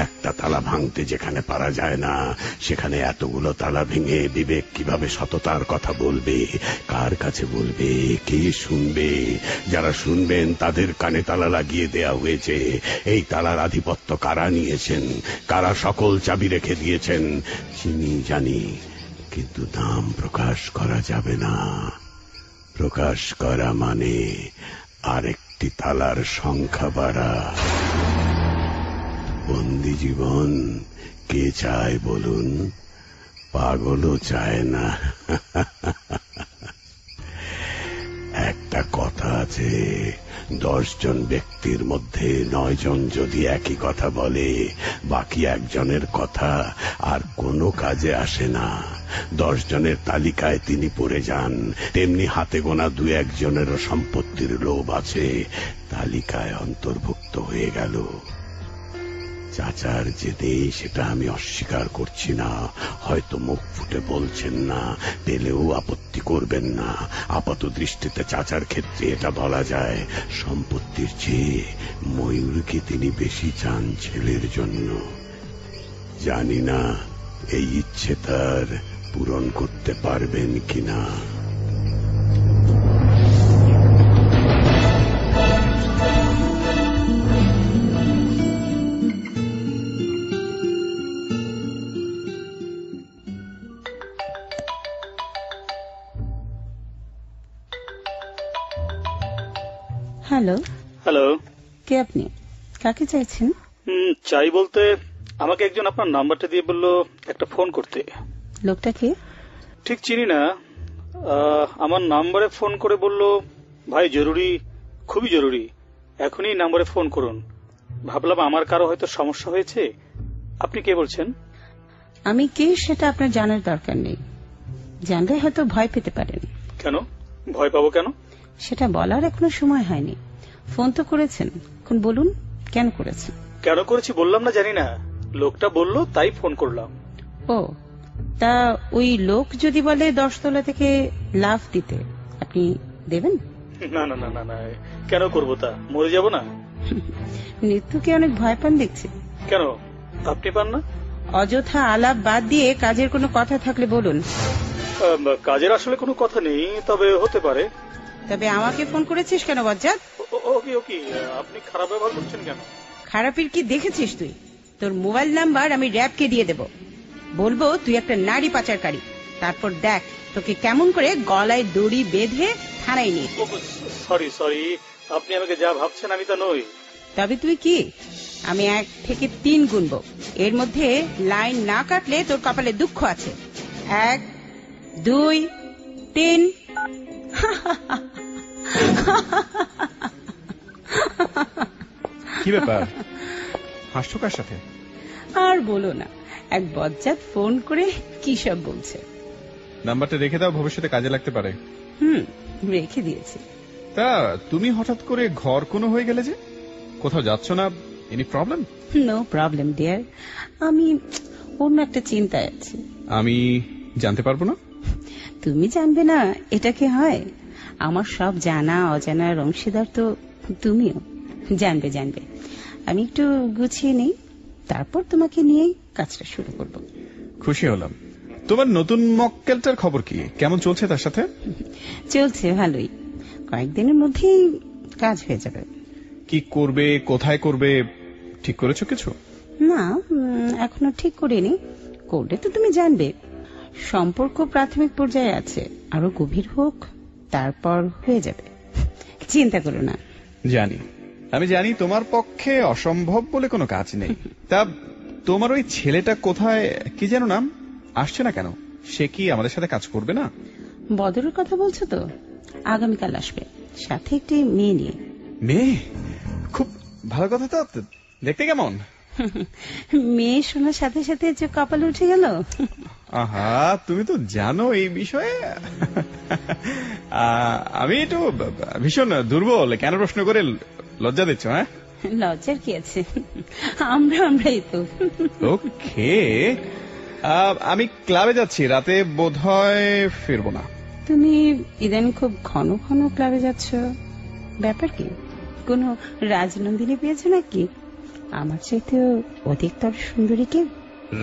একটা তালা ভাঙতে যেখানে পারা যায় না, সেখানে এতগুলো তালা ভেঙে বিবেক কিভাবে সততার কথা বলবে? কার কাছে বলবে? কে শুনবে? যারা শুনবেন তাদের কানে তালা লাগিয়ে দেয়া হয়েছে। এই তালার আধিপত্য কারা নিয়েছেন, কারা সকল চাবি রেখে দিয়েছেন চিনি জানি, কিন্তু নাম প্রকাশ করা যাবে না। প্রকাশ করা মানে আরেকটি তালার সংখ্যা বাড়া। বন্দি জীবন কে চায় বলুন? পাগলও চায় না। একটা কথা আছে, 10 জন ব্যক্তির মধ্যে 9 জন যদি একই কথা বলে, বাকি একজনের কথা আর কোনো কাজে আসে না। 10 জনের তালিকায় তিনি পড়ে যান। তেমনি হাতে গোনা 2-1 জনেরও সম্পত্তির লোভ আছে, তালিকায় অন্তর্ভুক্ত হয়ে গেল। চাচার যে নেই সেটা আমি অস্বীকার করছি না, হয়তো মুখ ফুটে বলছেন না, পেলেও আপত্তি করবেন না। আপাত দৃষ্টিতে চাচার ক্ষেত্রে এটা বলা যায়, সম্পত্তির চেয়ে ময়ূরকে তিনি বেশি চান ছেলের জন্য। জানি না এই ইচ্ছে তার পূরণ করতে পারবেন কিনা। হ্যালো। হ্যালো, কে আপনি? কাকে চাইছেন? চাই বলতে আমাকে একজন আপনার নাম্বারটা দিয়ে বললো একটা ফোন করতে। লোকটা কে? ঠিক চিনি না। আমার নাম্বারে ফোন করে বলল, ভাই জরুরি, খুবই জরুরি, এখনই নাম্বারে ফোন করুন। ভাবলাম আমার কারো হয়তো সমস্যা হয়েছে। আপনি কে বলছেন? আমি কে সেটা আপনার জানার দরকার নেই, জানলে হয়তো ভয় পেতে পারেন। কেন ভয় পাবো? কেন সেটা বলার এখনো সময় হয়নি। ফোন তো করেছেন, এখন বলুন কেন করেছেন। কেন করেছি বললাম না, জানি না, লোকটা বলল তাই ফোন করলাম। ও, তা ওই লোক যদি বলে 10 তলা থেকে লাফ দিতে, আপনি দেবেন? না না না না না, কেন করবো তা? মরে যাব না? নিত্যকে অনেক ভয় পান দেখছি। কেন, আপনি পান না? অযথা আলাপ বাদ দিয়ে কাজের কোনো কথা থাকলে বলুন। কাজের আসলে কোনো কথা নেই, তবে হতে পারে। তবে আমাকে ফোন করেছিস কেন বজ্জাত? ওকে ওকে, আপনি খারাপ ব্যবহার করছেন কেন? খারাপের কি দেখেছিস তুই? তোর মোবাইল নাম্বার আমি র‍্যাবকে দিয়ে দেব, বলবো তুই একটা নারী পাচারকারী। তারপর দেখ তোকে কেমন করে গলায় দড়ি বেঁধে থানায় নিয়ে। সরি সরি, আপনি আমাকে যা ভাবছেন আমি তা নই। তবে তুই কি? আমি 1 থেকে 3 গুনবো, এর মধ্যে লাইন না কাটলে তোর কপালে দুঃখ আছে। 1, 2, 3। কি ব্যাপার, হাসছো কার সাথে? আর বলো না, এক বজ্জাত ফোন করে কি সব বলছে। নাম্বারটা রেখে দাও, ভবিষ্যতে কাজে লাগতে পারে। রেখে দিয়েছি। তা তুমি হঠাৎ করে ঘর কোনো হয়ে গেলে যে? কোথাও যাচ্ছ না? Any problem? No problem dear, আমি অন্য একটা চিন্তায় আছি। আমি জানতে পারবো না? তুমি জানবে না এটা কি হয়? আমার সব জানা অজানার অংশীদার তো তুমিও। জানবে জানবে। আমি একটু গুছিয়ে নেই, তারপর তোমাকে নিয়েই কাজটা শুরু করব। খুশি হলাম। তোমার নতুন মক্কেলটার খবর কি? কেমন চলছে তার সাথে? চলছে ভালোই, কয়েকদিনের মধ্যেই কাজ হয়ে যাবে। কি করবে, কোথায় করবে ঠিক করেছো কিছু? না, এখনো ঠিক করিনি। করলে তো তুমি জানবে। সম্পর্ক প্রাথমিক পর্যায়ে আছে, আরো গভীর হোক, তারপর হয়ে যাবে। চিন্তা করো না। জানি, আমি জানি তোমার পক্ষে অসম্ভব বলে কোনো কাজ নেই। তা তোমার ওই ছেলেটা কোথায়, কি যেন নাম, আসছে না কেন? সে কি আমাদের সাথে কাজ করবে না? বদরের কথা বলছো তো? আগামীকাল আসবে, সাথে একটি মেয়ে নিয়ে। মেয়ে? খুব ভালো কথা। তো দেখতে কেমন? মেয়ে শোনার সাথে সাথে যে কপাল উঠে গেল। আহা, তুমি তো জানো এই বিষয়ে। আমি একটু ভীষণ দুর্বল, কেন প্রশ্ন করে লজ্জা দিচ্ছ? হ্যাঁ, লজ্জার কি আছে, আমরাই তো। ওকে, আমি ক্লাবে যাচ্ছি, রাতে বোধহয় ফিরবো না। তুমি ইদানিং খুব ঘন ঘন ক্লাবে যাচ্ছ, ব্যাপার কি? কোন রাজনন্দিনী পেয়েছো নাকি? আমার চাইতেও অধিকতর সুন্দরী কে?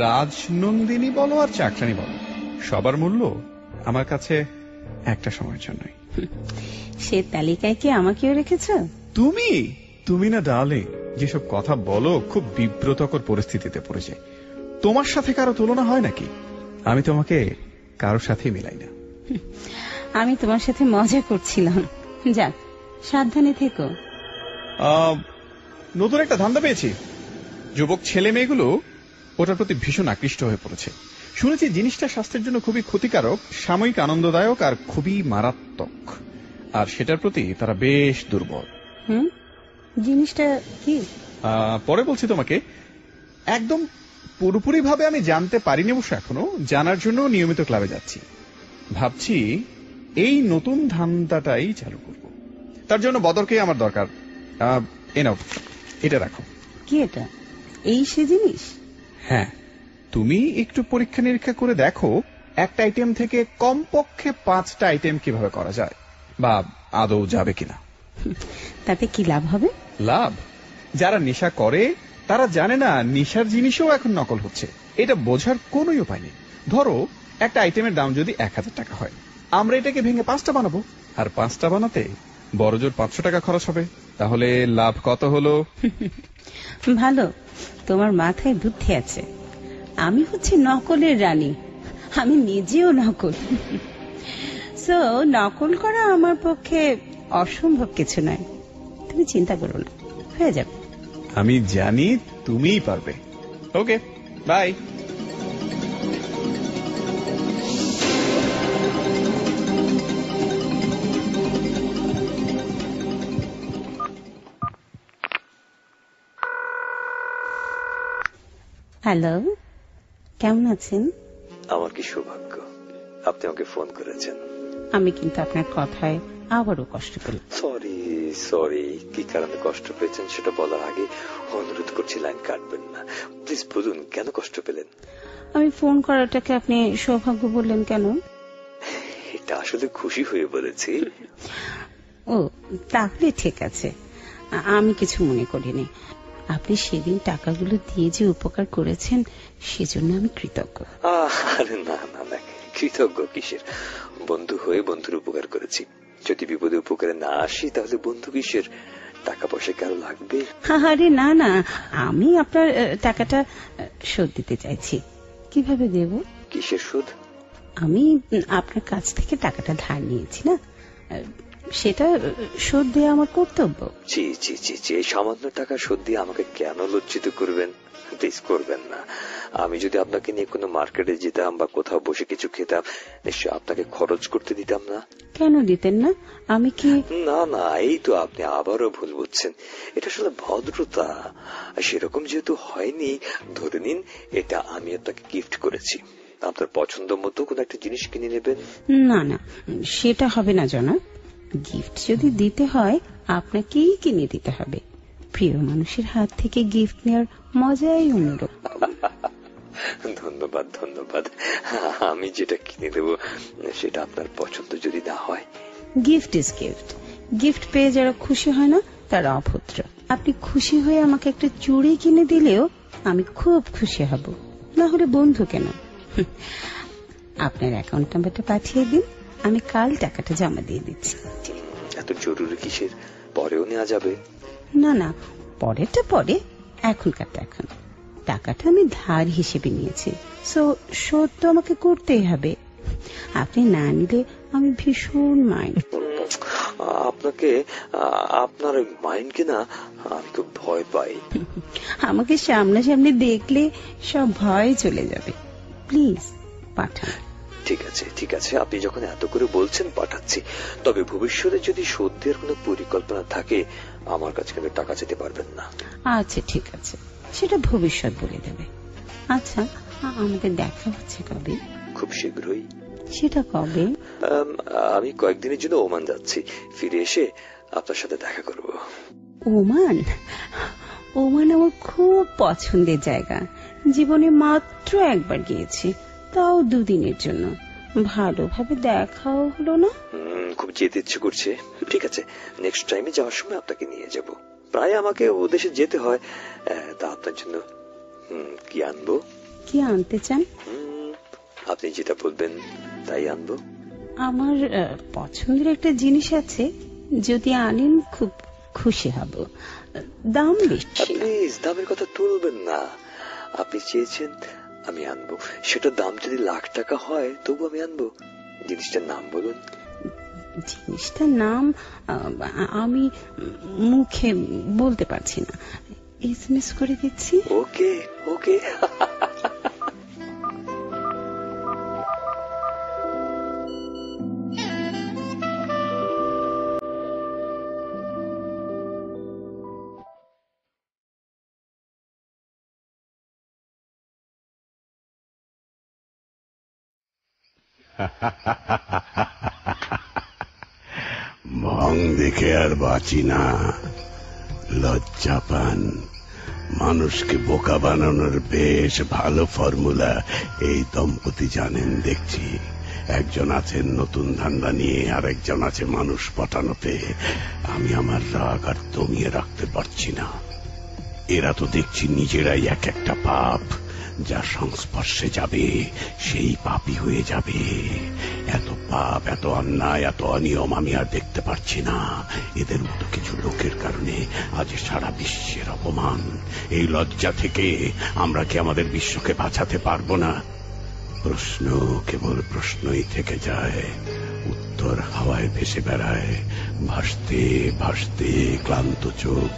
রাজনন্দিনী বলো আর চাকরানি বলো, সবার মূল্য আমার কাছে একটা সময়ের জন্যই। সে তালিকায় কি আমাকেও রেখেছ? তুমি না ডার্লিং, যেসব কথা বলো খুব বিব্রতকর পরিস্থিতিতে পড়ে যায়। তোমার সাথে কারো তুলনা হয় নাকি? আমি তোমাকে কারোর সাথে মিলাই না। আমি তোমার সাথে মজা করছিলাম। যাক, সাবধানে থেকো। নতুন একটা ধান্দা পেয়েছি। যুবক ছেলে মেয়েগুলো ওটার প্রতি ভীষণ আকৃষ্ট হয়ে পড়েছে। শুনেছি জিনিসটা স্বাস্থ্যের জন্য খুবই ক্ষতিকারক, সাময়িক আনন্দদায়ক আর খুবই মারাত্মক, আর সেটার প্রতি তারা বেশ দুর্বল। জিনিসটা কি? পরে বলছি তোমাকে। একদম পুরোপুরি ভাবে আমি জানতে পারিনি অবশ্য এখনো, জানার জন্য নিয়মিত ক্লাবে যাচ্ছি। ভাবছি এই নতুন ধান্দাটাই চালু করব। তার জন্য বদরকে আমার দরকার। এ নাও, এটা রাখো। কি এটা? এই সে জিনিস? হ্যাঁ, তুমি একটু পরীক্ষা নিরীক্ষা করে দেখো একটা আইটেম থেকে কমপক্ষে 5টা আইটেম কিভাবে করা যায়, বা আদৌ যাবে কিনা। তাতে কি লাভ হবে? লাভ? যারা নেশা করে তারা জানে না নেশার জিনিসও এখন নকল হচ্ছে। এটা বোঝার কোন উপায় নেই। ধরো একটা আইটেমের দাম যদি 1000 টাকা হয়, আমরা এটাকে ভেঙে 5টা বানাবো, আর 5টা বানাতে বড়জোর 500 টাকা খরচ হবে। তাহলে লাভ কত হলো? ভালো, তোমার মাথায় বুদ্ধি আছে। আমি হচ্ছে নকলের রানী, আমি নিজেও নকল। সো নকল করা আমার পক্ষে অসম্ভব কিছু নয়। তুমি চিন্তা করো না, হয়ে যাবে। আমি জানি তুমিই পারবে। ওকে, বাই। হ্যালো, কেমন আছেন? আমার কি সৌভাগ্য আপনি আমাকে ফোন করেছেন। আমি কিন্তু আপনার কথায় আবারও কষ্ট পেলাম। সরি, কি কারণে কষ্ট পেয়েছেন সেটা বলার আগে অনুরোধ করছি লাইন কাটবেন না। প্লিজ বলুন, কেন কষ্ট পেলেন? আমি ফোন করাটাকে আপনি সৌভাগ্য বললেন কেন? এটা আসলে খুশি হয়ে বলেছি। ও তাহলে ঠিক আছে, আমি কিছু মনে করিনি। আপনি সেদিন টাকাগুলো দিয়ে যে উপকার করেছেন সেজন্য আমি কৃতজ্ঞ। আরে না না না, কৃতজ্ঞ কিসের? বন্ধু হয়ে বন্ধুর উপকার করেছি। যদি বিপদে উপকারে না আসি তাহলে বন্ধু কিসের? টাকা পয়সা কারো লাগবে? আরে না না, আমি আপনার টাকাটা শোধ দিতে চাইছি। কিভাবে দেব? কিসের শোধ? আমি আপনার কাছ থেকে টাকাটা ধার নিয়েছি না, সেটা শোধ দেওয়া আমার কর্তব্য। জি জি জি জি, এই সামান্য টাকা শোধ দিয়ে আমাকে কেন লজ্জিত করবেন? প্লিজ করবেন না। আমি যদি আপনাকে নিয়ে কোনো মার্কেটে যেতাম বা কোথাও বসে কিছু খেতাম, নিশ্চয় আপনাকে খরচ করতে দিতাম না। কেন দিতেন না? আমি কি? না না, এই তো আপনি আবারও ভুল বুঝছেন। এটা আসলে ভদ্রতা। সেরকম যেহেতু হয়নি, ধরে নিন এটা আমি আপনাকে গিফট করেছি। আপনার পছন্দ মতো কোন একটা জিনিস কিনে নেবেন। না না, সেটা হবে না জনাব। গিফট যদি দিতে হয় আপনাকেই কিনে দিতে হবে। প্রিয় মানুষের হাত থেকে গিফট নেওয়ার মজাই অন্যরকম। ধন্যবাদ ধন্যবাদ। আমি যেটা কিনে দেব সেটা আপনার পছন্দ যদি না হয়। Gift is gift. গিফট পেয়ে যারা খুশি হয় না তারা অভদ্র। আপনি খুশি হয়ে আমাকে একটা চুড়ি কিনে দিলেও আমি খুব খুশি হব, না হলে বন্ধু কেন? আপনার অ্যাকাউন্ট নাম্বারটা পাঠিয়ে দিন, আমি কাল টাকাটা জমা দিয়ে দিচ্ছি। এত জরুরি কিসের? পরেও নেওয়া যাবে। না না, পরেরটা পরে, এখনকারটা এখন। টাকাটা আমি ধার হিসেবে নিয়েছি, সো শোধ তো আমাকে করতেই হবে। আপনি না নিলে আমি ভীষণ মাইন্ড। আপনাকে, আপনার মাইন্ডকে না আমি খুব ভয় পাই। আমাকে সামনাসামনি দেখলে সব ভয় চলে যাবে। প্লিজ পাঠান। ঠিক আছে ঠিক আছে, আপনি যখন এত করে বলছেন পাঠাচ্ছি। তবে ভবিষ্যতে যদি শোধ দেওয়ার কোনো পরিকল্পনা থাকে আমার কাছে কিন্তু টাকা যেতে পারবেন না। আচ্ছা ঠিক আছে, সেটা ভবিষ্যৎ বলে দেবে। আচ্ছা, আমাদের দেখা হচ্ছে কবে? খুব শীঘ্রই। সেটা কবে? আমি কয়েকদিনের জন্য ওমান যাচ্ছি, ফিরে এসে আপনার সাথে দেখা করব। ওমান? ওমান আমার খুব পছন্দের জায়গা। জীবনে মাত্র একবার গিয়েছি, তাও 2 দিনের জন্য। ভালোভাবে দেখাও হলো না। খুব যেতে ইচ্ছে করছে। ঠিক আছে, নেক্সট টাইমে যাওয়ার সময় আপনাকে নিয়ে যাব। প্রায় আমাকে ও দেশে যেতে হয়, তা আপনার জন্য কি আনবো? কি আনতে চান? আপনি যেটা বলবেন তাই আনবো। আমার পছন্দের একটা জিনিস আছে, যদি আনেন খুব খুশি হব। দাম বেশি না। প্লিজ দামের কথা তুলবেন না। আপনি চেয়েছেন আমি আনবো, সেটার দাম যদি লাখ টাকা হয় তবু আমি আনবো। জিনিসটার নাম বলুন। জিনিসটার নাম আমি মুখে বলতে পারছি না, এসএমএস করে দিচ্ছি। ওকে ওকে। ভং দেখে আর বাঁচি না, লজ্জা পান। মানুষকে বোকা বানানোর বেশ ভালো ফর্মুলা এই দম্পতি জানেন দেখছি। একজন আছেন নতুন ধান্দা নিয়ে, আর একজন আছে মানুষ পটানোতে। আমি আমার রাগ আর দমিয়ে রাখতে পারছি না। এরা তো দেখছি নিজেরাই এক একটা পাপ, যা সংস্পর্শে যাবে সেই পাপী হয়ে যাবে। এত পাপ, এত অন্যায়, এত অনিয়ম আমি আর দেখতে পারছি না। এদের মতো কিছু লোকের কারণে আজ সারা বিশ্বের অপমান। এই লজ্জা থেকে আমরা কি আমাদের বিশ্বকে বাঁচাতে পারবো না? প্রশ্ন কেবল প্রশ্নই থেকে যায়, উত্তর হাওয়ায় ভেসে বেড়ায়। ভাসতে ভাসতে ক্লান্ত চোখ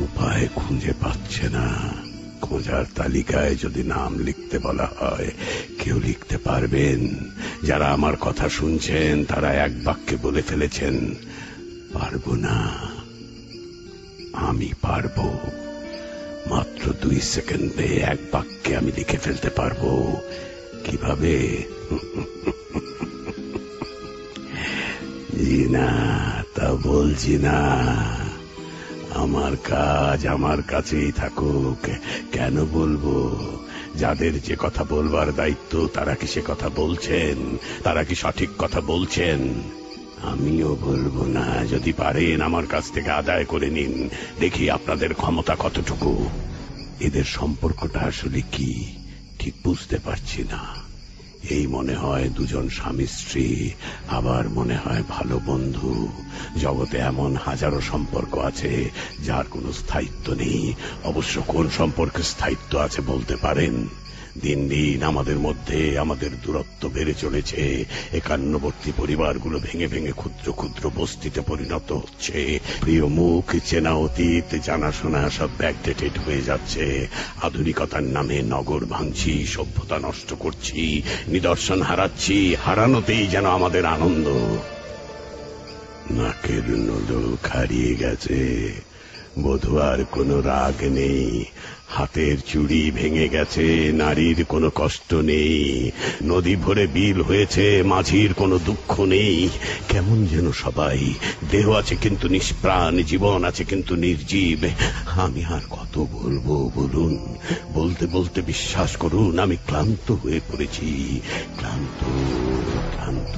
উপায় খুঁজে পাচ্ছে না। খোঁজার তালিকায় যদি নাম লিখতে বলা হয়, কেউ লিখতে পারবেন? যারা আমার কথা শুনছেন তারা এক বাক্যে বলে ফেলেছেন, পারবো না। আমি পারবো। মাত্র 2 সেকেন্ডে এক বাক্যে আমি লিখে ফেলতে পারবো। কিভাবে? জি না, তা বলছি না। আমার কাজ আমার কাছেই থাকুক। কেন বলবো? যাদের যে কথা বলবার দায়িত্ব তারা কি সে কথা বলছেন? তারা কি সঠিক কথা বলছেন? আমিও বলবো না। যদি পারেন আমার কাছ থেকে আদায় করে নিন, দেখি আপনাদের ক্ষমতা কতটুকু। এদের সম্পর্কটা আসলে কি ঠিক বুঝতে পারছি না। এই মনে হয় দুজন স্বামী স্ত্রী, আবার মনে হয় ভালো বন্ধু। জগতে এমন হাজারো সম্পর্ক আছে যার কোনো স্থায়িত্ব নেই। অবশ্য কোন সম্পর্কে স্থায়িত্ব আছে বলতে পারেন? দিন দিন আমাদের মধ্যে আমাদের দূরত্ব বেড়ে চলেছে। একান্নবর্তী পরিবারগুলো ভেঙে ভেঙে ক্ষুদ্র ক্ষুদ্র বস্তিতে পরিণত হচ্ছে। প্রিয় মুখ, চেনা অতীত, জানাশোনা সব ব্যাকডেটেড হয়ে যাচ্ছে। আধুনিকতার নামে নগর ভাঙছি, সভ্যতা নষ্ট করছি, নিদর্শন হারাচ্ছি। হারানোতেই যেন আমাদের আনন্দ। নাকের নোলক হারিয়ে গেছে, বোধ আর কোনো রাগ নেই। হাতের চুড়ি ভেঙে গেছে, নারীর কোনো কষ্ট নেই। নদী ভরে বিল হয়েছে, মাঝির কোনো দুঃখ নেই। কেমন যেন সবাই, দেহ আছে কিন্তু নিষ্প্রাণ, জীবন আছে কিন্তু নির্জীব। আমি আর কত বলবো বলুন? বলতে বলতে বিশ্বাস করুন আমি ক্লান্ত হয়ে পড়েছি। ক্লান্ত ক্লান্ত।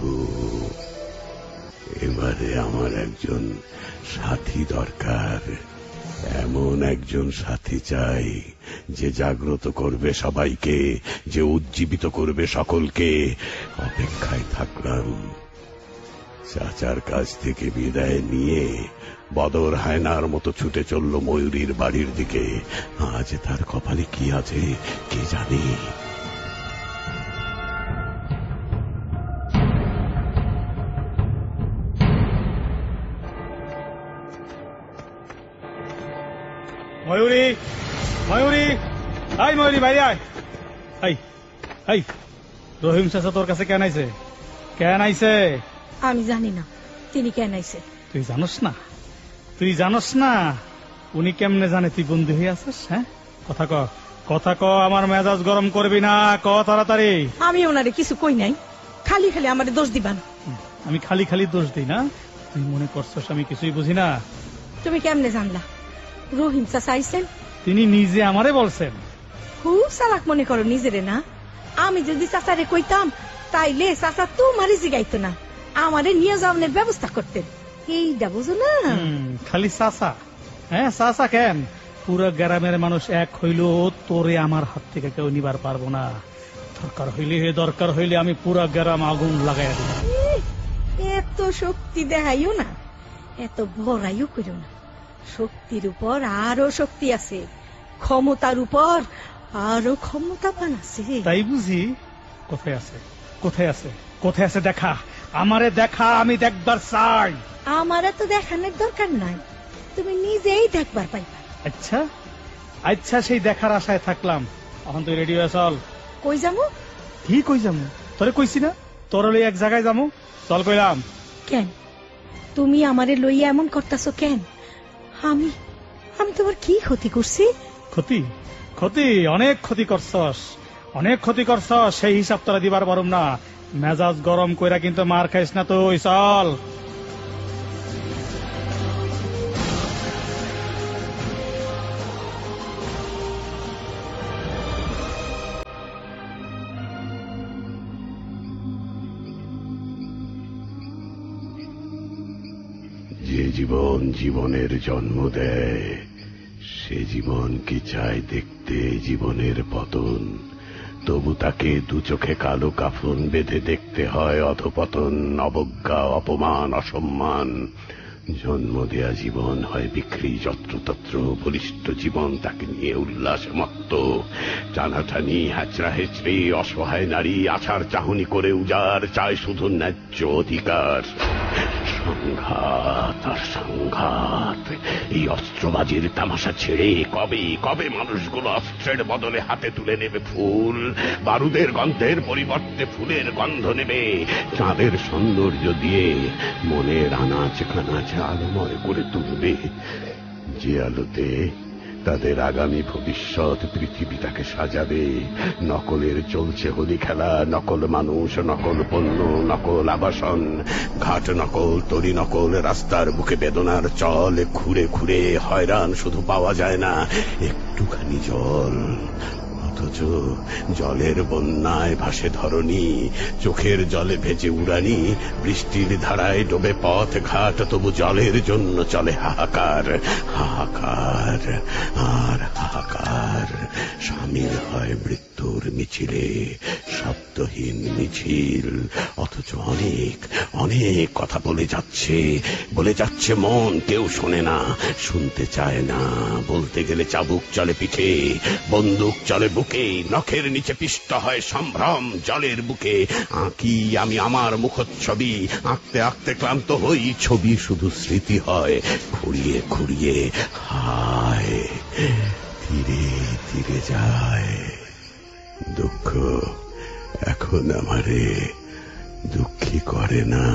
এবারে আমার একজন সাথী দরকার। এমন একজন সাথী চাই যে জাগ্রত করবে সবাইকে, যে উজ্জীবিত করবে সকলকে। অপেক্ষায় থাকলাম। চাচার কাছ থেকে বিদায় নিয়ে বদর হায়নার মতো ছুটে চলল ময়ূরীর বাড়ির দিকে। আজ তার কপালে কি আছে কে জানে। ময়ূরী, ময়ূরী, আই ময়ূরী বাইরে আয়। আই রহিম চাচা তোর কাছে কেন আইছে? কেন আইছে? আমি জানি না তিনি কেন আইছে। তুই জানোস না? তুই জানোস না উনি কেমনে জানে তুই বন্দী হয়ে আছিস? হ্যাঁ, কথা ক, কথা ক। আমার মেজাজ গরম করবি না, ক তাড়াতাড়ি। আমি ওনারে কিছু কই নাই, খালি খালি আমারে দোষ দিবান। আমি খালি খালি দোষ দিই না? তুই মনে করছস আমি কিছুই বুঝি না? তুমি কেমনে জানলা রহিম চাচা আইছেন? তিনি নিজে আমারে বলছেন। খুব চালাক মনে করো নিজেরে না? আমি যদি চাচারে কইতাম তাইলে চাচা তোমারই জিগাইতো না, আমারে নিয়ে যাওয়ার ব্যবস্থা করতেন। এইটা বুঝো না? খালি চাচা? হ্যাঁ চাচা কেন, পুরো গ্রামের মানুষ এক হইল, তোরে আমার হাত থেকে কেউ নিবার পারবো না। দরকার হইলে আমি পুরো গ্রাম আগুন লাগাই দিব। এত শক্তি দেখাইও না, এত বড়াইও করো না। শক্তির উপর আরো শক্তি আছে, ক্ষমতার উপর আরো ক্ষমতাবান আছে। তাই বুঝি? কোথায় আছে, কোথায় আছে, কোথায় আছে দেখা, আমারে দেখা, আমি দেখবার চাই। আমারে তো দেখানোর দরকার নাই, তুমি নিজেই দেখবার পাইবা। আচ্ছা আচ্ছা, সেই দেখার আশায় থাকলাম। এখন তুই রেডি হয়ে চল। কই যাবো? কি কই যাবো? তোরে কইছি না তোর লই এক জায়গায় যাবো, চল কইলাম। কেন তুমি আমারে লইয়া এমন করতেছো কেন? আমি তোমার কি ক্ষতি করছি? ক্ষতি? ক্ষতি অনেক ক্ষতি করছস, অনেক ক্ষতি করছস। সেই হিসাব তোরা দিবার পারুম না। মেজাজ গরম কইরা কিন্তু মার খাইস না তুই, চল। যে জীবন জীবনের জন্ম দেয়, সে জীবন কি চায় দেখতে জীবনের পতন? তবু তাকে দু চোখে কালো কাফন বেঁধে দেখতে হয় অধপতন, অবজ্ঞা, অপমান, অসম্মান। জন্ম দেয়া জীবন হয় বিক্রি যত্রতত্র, বলিষ্ঠ জীবন তাকে নিয়ে উল্লাস মত্ত। টানাটানি, হ্যাচড়া হেচড়ি, অসহায় নারী আছাড় চাহনি করে উজাড় চায় শুধু ন্যায্য অধিকার। সংঘাত আর সংঘাত, এই অস্ত্রবাজির তামাশা ছেড়ে কবে কবে মানুষগুলো অস্ত্রের বদলে হাতে তুলে নেবে ফুল, বারুদের গন্ধের পরিবর্তে ফুলের গন্ধ নেবে, চাঁদের সৌন্দর্য দিয়ে মনের আনাচ কানাচ আলোময় করে তুলবে, যে আলোতে তাদের আগামী ভবিষ্যৎ পৃথিবীটাকে সাজাবে। নকলের চলছে হোলি খেলা, নকল মানুষ, নকল পণ্য, নকল আবাসন, ঘাট নকল, তরি নকল, রাস্তার বুকে বেদনার চল, খুঁড়ে খুঁড়ে হয়রান শুধু পাওয়া যায় না একটুখানি জল। অথচ জলের বন্যায় ভাসে ধরণী, চোখের জলে ভেজে উড়ানি, বৃষ্টির ধারায় ডোবে পথ ঘাট, তবু জলের জন্য চলে হাহাকার, হাহাকার আর হাহাকার। সামিল হয় মৃত্যুর মিছিলে, শব্দহীন মিছিল। অথচ অনেক অনেক কথা বলে যাচ্ছে মন, কেউ শোনে না, শুনতে চায় না। বলতে গেলে চাবুক চলে পিঠে, বন্দুক চলে বুকে, নখের নিচে পিষ্ট হয় সম্ভ্রম জলের বুকে। আঁকি আমি আমার মুখচ্ছবি, আঁকতে আঁকতে ক্লান্ত হই, ছবি শুধু স্মৃতি হয় খুঁড়িয়ে খুঁড়িয়ে। হায়, ধীরে ধীরে যায়। দুঃখ এখন আমারে দুঃখী করে না,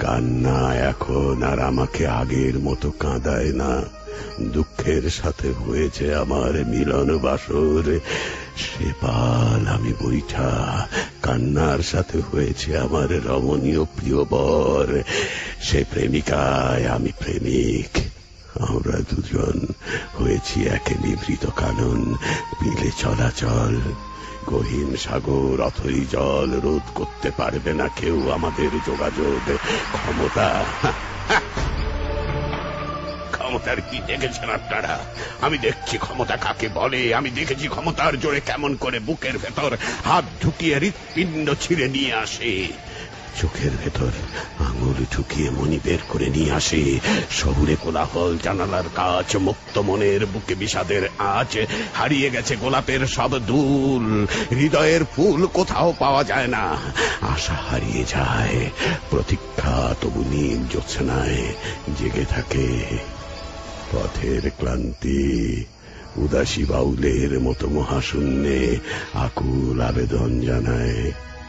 কান্না এখন আর আমাকে আগের মতো কাঁদায় না। দুঃখের সাথে হয়েছে আমার মিলন বাসর, সে পাল আমি বৈঠা, কান্নার সাথে হয়েছে আমার রমণীয় প্রিয় বর, সে প্রেমিকায় আমি প্রেমিক। আমরা দুজন হয়েছি একে নিভৃত কানন, বিলে চলাচল। গহীন সাগর অথই জল রোধ করতে পারবে না কেউ আমাদের যোগাযোগ। ক্ষমতার কি দেখেছেন আপনারা? আমি দেখছি ক্ষমতা কাকে বলে, আমি দেখেছি ক্ষমতার জোরে কেমন করে বুকের ভেতর হাত ঢুকিয়ে হৃৎপিণ্ড ছিঁড়ে নিয়ে আসে, চোখের ভেতর আঙুল ঢুকিয়ে মনি বের করে নিয়ে আসে। শহুরে কোলাহল, জানালার কাজ, মুক্ত মনের বুকে বিষাদের আঁচ। হারিয়ে গেছে গোলাপের সব দুল, হৃদয়ের ফুল কোথাও পাওয়া যায় না। আশা হারিয়ে যায়, প্রতীক্ষা তবু নীল জ্যোৎস্নায় জেগে থাকে। পথের ক্লান্তি উদাসী বাউলের মতো মহাশূন্যে আকুল আবেদন জানায়।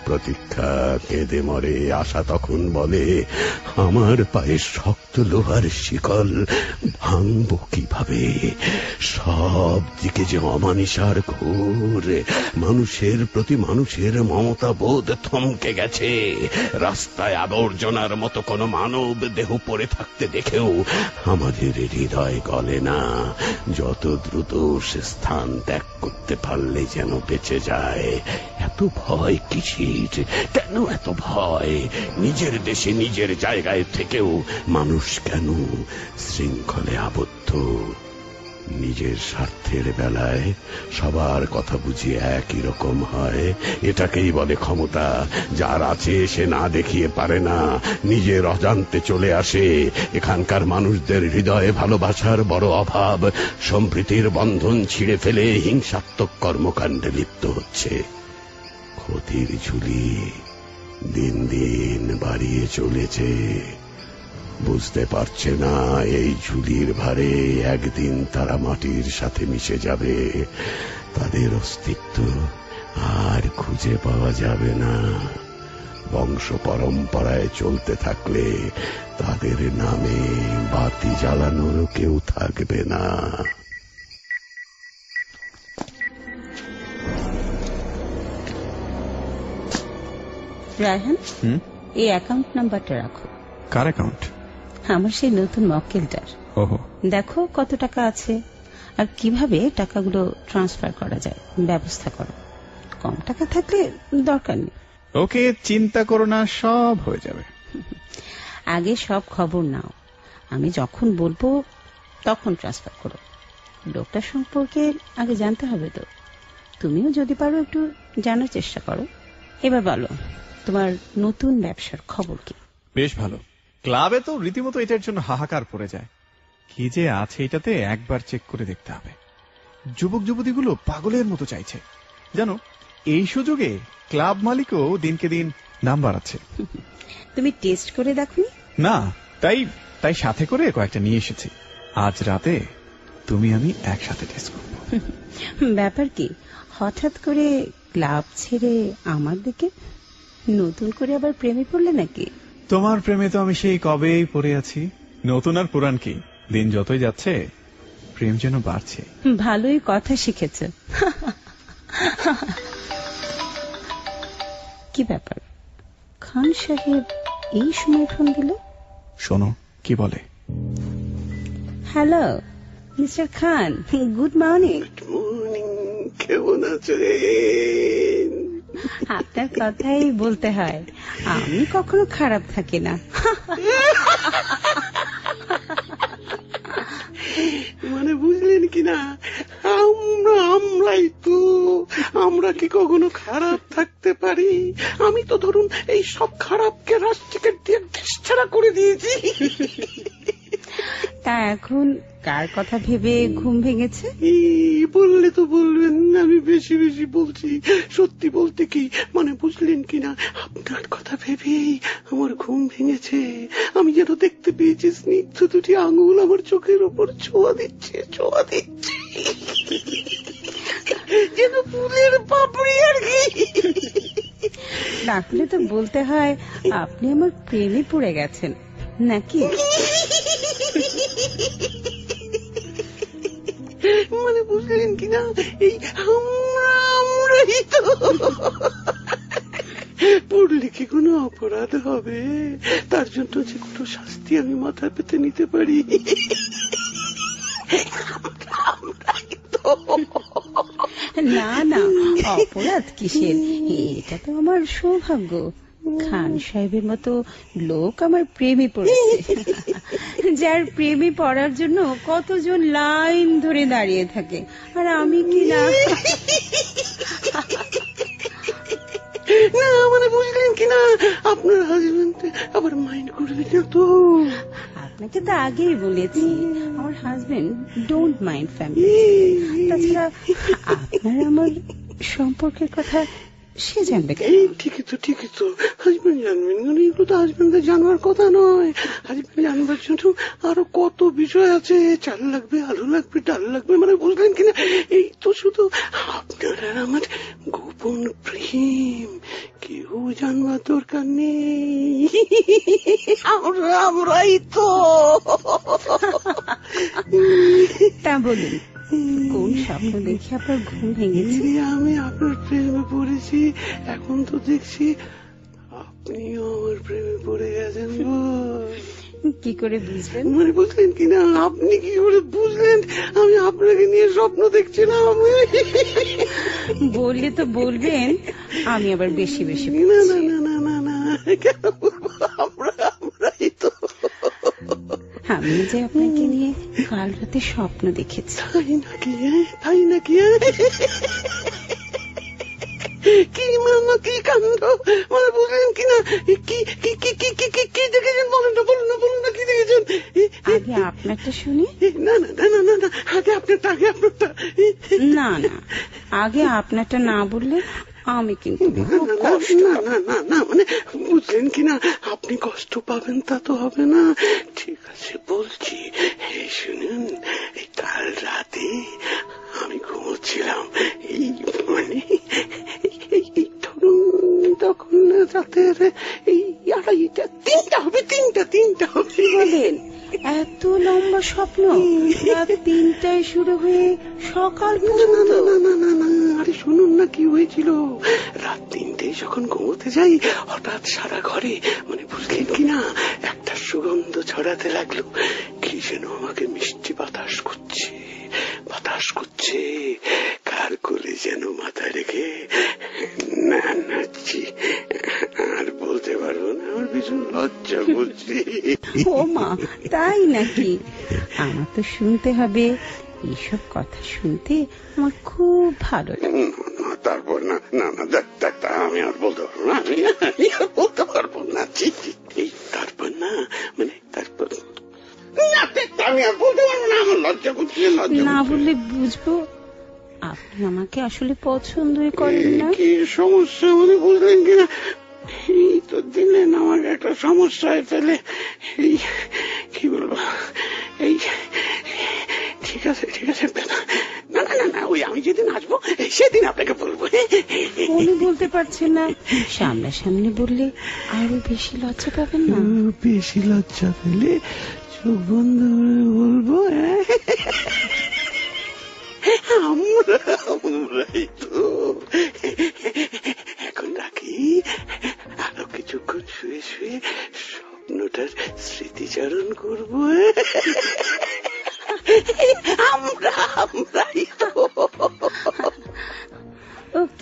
প্রতীক্ষা কেঁদে মরে, আশা তখন বলে, আমার পায়ে শক্ত লোহার শিকল ভাঙবো কিভাবে? সব দিকে যে অমানিসার ঘোর, মানুষের প্রতি মানুষের মমতা বোধ থমকে গেছে। রাস্তায় আবর্জনার মতো কোনো মানব দেহ পড়ে থাকতে দেখেও আমাদের হৃদয় গলে না। যত দ্রুত সে স্থান ত্যাগ করতে পারলে যেন বেঁচে যায়। এত ভয় কিসের? কেন এত ভয়? নিজের দেশে নিজের জায়গায় থেকেও মানুষ কেন শৃঙ্খলে আবদ্ধ? নিজের স্বার্থের বেলায় সবার কথা বুঝি একই রকম হয়। এটাকেই বলে ক্ষমতা। যার আছে সে না দেখিয়ে পারে না, নিজের অজান্তে চলে আসে। এখানকার মানুষদের হৃদয়ে ভালোবাসার বড় অভাব, সম্প্রীতির বন্ধন ছিঁড়ে ফেলে হিংসাত্মক কর্মকাণ্ডে লিপ্ত হচ্ছে। ক্ষতির ঝুলি দিন দিন বাড়িয়ে চলেছে, বুঝতে পারছে না এই ঝুলির ভারে একদিন তারা মাটির সাথে মিশে যাবে। তাদের অস্তিত্ব আর খুঁজে পাওয়া যাবে না। বংশ পরম্পরায় চলতে থাকলে তাদের নামে বাতি জ্বালানোর কেউ থাকবে না। রায়হান, এই অ্যাকাউন্ট নাম্বারটা রাখো। কার অ্যাকাউন্ট? আমার সেই নতুন মক্কেলটার। ওহো, দেখো কত টাকা আছে আর কিভাবে টাকাগুলো ট্রান্সফার করা যায় ব্যবস্থা করো। কম টাকা থাকলে দরকার নেই। ওকে, চিন্তা করো না, সব হয়ে যাবে। আগে সব খবর নাও, আমি যখন বলবো তখন ট্রান্সফার করো। লোকটা সম্পর্কে আগে জানতে হবে তো। তুমিও যদি পারো একটু জানার চেষ্টা করো। এবার বলো, তোমার নতুন ব্যবসার খবর কি? বেশ ভালো। ক্লাবে তো রীতিমতো এটার জন্য হাহাকার পড়ে যায়। কি যে আছে এটাতে একবার চেক করে দেখতে হবে। যুবক যুবতীগুলো পাগলের মতো চাইছে জানো। এই সুযোগে ক্লাব মালিকও দিনকে দিন নাম বাড়াচ্ছে। তুমি টেস্ট করে দেখোনি? না, তাই সাথে করে কয়েকটা নিয়ে এসেছি। আজ রাতে তুমি আমি একসাথে টেস্ট করব। ব্যাপার কি, হঠাৎ করে ক্লাব ছেড়ে আমার দিকে? নতুন করে আবার প্রেমে পড়লে নাকি? তোমার প্রেমে তো আমি সেই কবেই পড়ে আছি। নতুন আর পুরান কি, দিন যতই যাচ্ছে প্রেম যেন বাড়ছে। ভালোই কথা শিখেছ। কি ব্যাপার, খান সাহেব এই সময় ফোন দিল? শোনো কি বলে। Hello mister Khan, good morning. Good morning. কে কেমন আছেন? আপনার কথাই বলতে হয়, আমি কখনো খারাপ থাকি না। মানে বুঝলেন কিনা, আমরাই তো, আমরা কি কখনো খারাপ থাকতে পারি? আমি তো ধরুন এই সব খারাপকে রাস্টিকেট দিয়ে ছাড়া করে দিয়েছি। তা এখন কার কথা ভেবে ঘুম ভেঙেছে? বললে তো বলবেন আমি বেশি বেশি বলছি। সত্যি বলতে কি, মানে বুঝলেন কিনা, আপনার কথা ভেবেই আমার ঘুম ভেঙেছে। আমি যেন দেখতে পেয়েছি স্নিগ্ধ দুটি আঙুল আমার চোখের ওপর ছোঁয়া দিচ্ছে যেন ফুলের পাপড়ি আর কি। তাহলে তো বলতে হয় আপনি আমার প্রেমে পড়ে গেছেন নাকি? মানে বুঝলেন কিনা, এই আমরাই তো। পড়লে কি কোনো অপরাধ হবে? তার জন্য যে কোনো শাস্তি আমি মাথা পেতে নিতে পারি। না না, অপরাধ কিসের? এটা তো আমার সৌভাগ্য। খান সাহেবের মতো লোক আমার প্রেমে পড়েছে, যার প্রেমে পড়ার জন্য কতজন লাইন ধরে দাঁড়িয়ে থাকে, আর আমি কি না। না মানে বুঝলেন কিনা, আপনার হাজবেন্ড আবার মাইন্ড করবে না তো? আপনাকে তো আগেই বলেছি আমার হাজবেন্ড ডোন্ট মাইন্ড ফ্যামিলি। তাছাড়া আপনার আমার সম্পর্কের কথা সে জানবে কেন? ঠিকই তো হাজবেন্ড জানবেন, এগুলো তো হাজবেন্ডের জানার কথা নয়। হাজবেন্ড জানবার জন্য আরো কত বিষয় আছে, চাল লাগবে, আলু লাগবে, ডাল লাগবে। মানে বুঝলেন কিনা, এই তো শুধু আপনার আর আমার গোপন প্রেম, কেউ জানবার দরকার নেই। আমরাই তো। তা বলুন, কোন স্বপ্ন দেখে আপনার ঘুম ভেঙেছে? আমি আপনার প্রেমে পড়েছি, এখন তো দেখছি আপনিও আমার প্রেমে পড়ে গেছেন। কি করে বুঝলেন? মানে বুঝলেন কিনা, আপনি কি করে বুঝলেন? আমি আপনাকে নিয়ে স্বপ্ন দেখছিলাম। বললে তো বলবেন, আমি আবার বেশি বেশি না না না না না না, কেন বলবো? আমরাই তো। আমি যে আপনাকে নিয়ে কাল রাতে স্বপ্ন দেখেছি। তাই নাকি? কি মামা, কি কাণ্ড! মানে বুঝলেন কিনা, কি দেখেছেন? বলুন না কি দেখেছেন? আগে আপনারটা শুনি। না না না না না, আগে আপনারটা। না না, আগে আপনারটা না বললে আমি কিন্তু না মানে বুঝলেন কিনা, আপনি কষ্ট পাবেন তা তো হবে না। ঠিক আছে বলছি, এই শুনুন, এই কাল রাতে আমি ঘুমোচ্ছিলাম, এই মানে এই ধরুন তখন রাতের এই 3টা হবে। বলেন, এত লম্বা স্বপ্ন রাত 3টায় শুরু হয়ে সকাল পর্যন্ত? না, আরে শুনুন না কি হয়েছিল। রাত 3টায় যখন ঘুমোতে যাই, হঠাৎ সারা ঘরে, মানে বুঝলেন কিনা, একটা সুগন্ধ ছড়াতে লাগলো। কি যেন আমাকে মিষ্টি বাতাস করছে, কার কোলে যেন মাথা রেখে নাচছি। আর বলতে পারবো না, আমার ভীষণ লজ্জা করছি। ও মা, তাই নাকি? আমার তো শুনতে হবে। এইসব কথা শুনতে আমার খুব ভালো লাগে। তারপর না আমি আর বলতে পারবো না, আমি আর বলতে পারবো না। তারপর না, মানে তারপর আমি আর বলতে পারবো না, আমার লজ্জা করছে। না বললে বুঝবো আপনি আমাকে আসলে পছন্দই করেন না। কি সমস্যা মানে বুঝলেন কিনা, এই তো দিলেন আমাকে একটা সমস্যায় ফেলে। এই কি বলবো, এই ঠিক আছে না, ওই আমি যেদিন আসবো সেদিন আপনাকে বলবো। উনি বলতে পারছেন না, সামনাসামনি বললে আরো বেশি লজ্জা পাবেন না? বেশি লজ্জা পেলে চোখ বন্ধ করে বলবো, আমরাই তো। এখন রাখি, আরো কিছুক্ষণ শুয়ে স্বপ্নটার স্মৃতিচারণ করবো। আমরাই তো।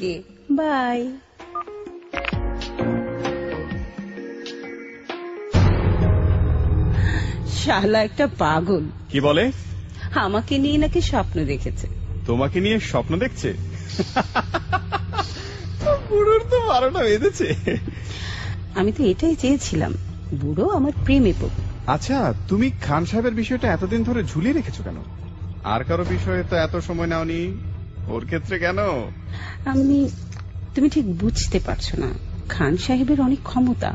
Okay bye. শালা একটা পাগল, কি বলে? আমাকে নিয়ে নাকি স্বপ্ন দেখেছে। তোমাকে নিয়ে স্বপ্ন দেখছে? বুড়োর তো 12টা বেঁধেছে। আমি তো এটাই চেয়েছিলাম, বুড়ো আমার প্রেমে পড়ুক। আচ্ছা, তুমি খান সাহেবের বিষয়টা এতদিন ধরে ঝুলিয়ে রেখেছো কেন? আর কারো বিষয়ে তো এত সময় নাওনি, ওর ক্ষেত্রে কেন? তুমি ঠিক বুঝতে পারছো না, খান সাহেবের অনেক ক্ষমতা।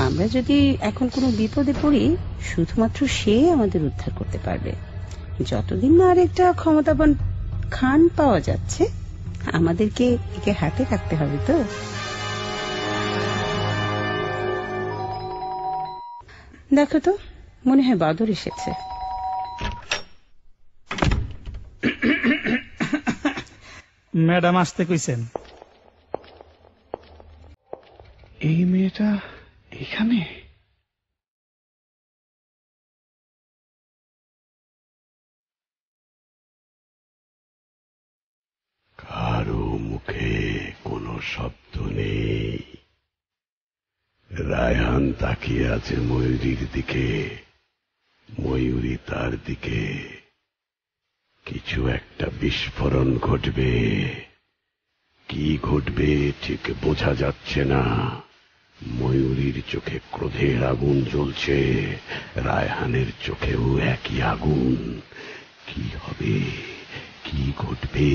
আমরা যদি এখন কোনো বিপদে পড়ি, শুধুমাত্র সে আমাদের উদ্ধার করতে পারবে। যতদিন না আরেকটা ক্ষমতাবান খান পাওয়া যাচ্ছে, আমাদেরকে একে হাতে রাখতে হবে। তো দেখো তো, মনে হয় বাদর এসেছে। ম্যাডাম আসতে কইছেন। এই মেয়েটা এখানে? কারো মুখে কোনো শব্দ নেই। রায়হান তাকিয়ে আছে ময়ূরীর দিকে, ময়ূরী তার দিকে। কিছু একটা বিস্ফোরণ ঘটবে, কি ঘটবে ঠিক বোঝা যাচ্ছে না। ময়ূরীর চোখে ক্রোধের আগুন জ্বলছে, রায়হানের চোখেও একই আগুন। কি হবে, কি ঘটবে?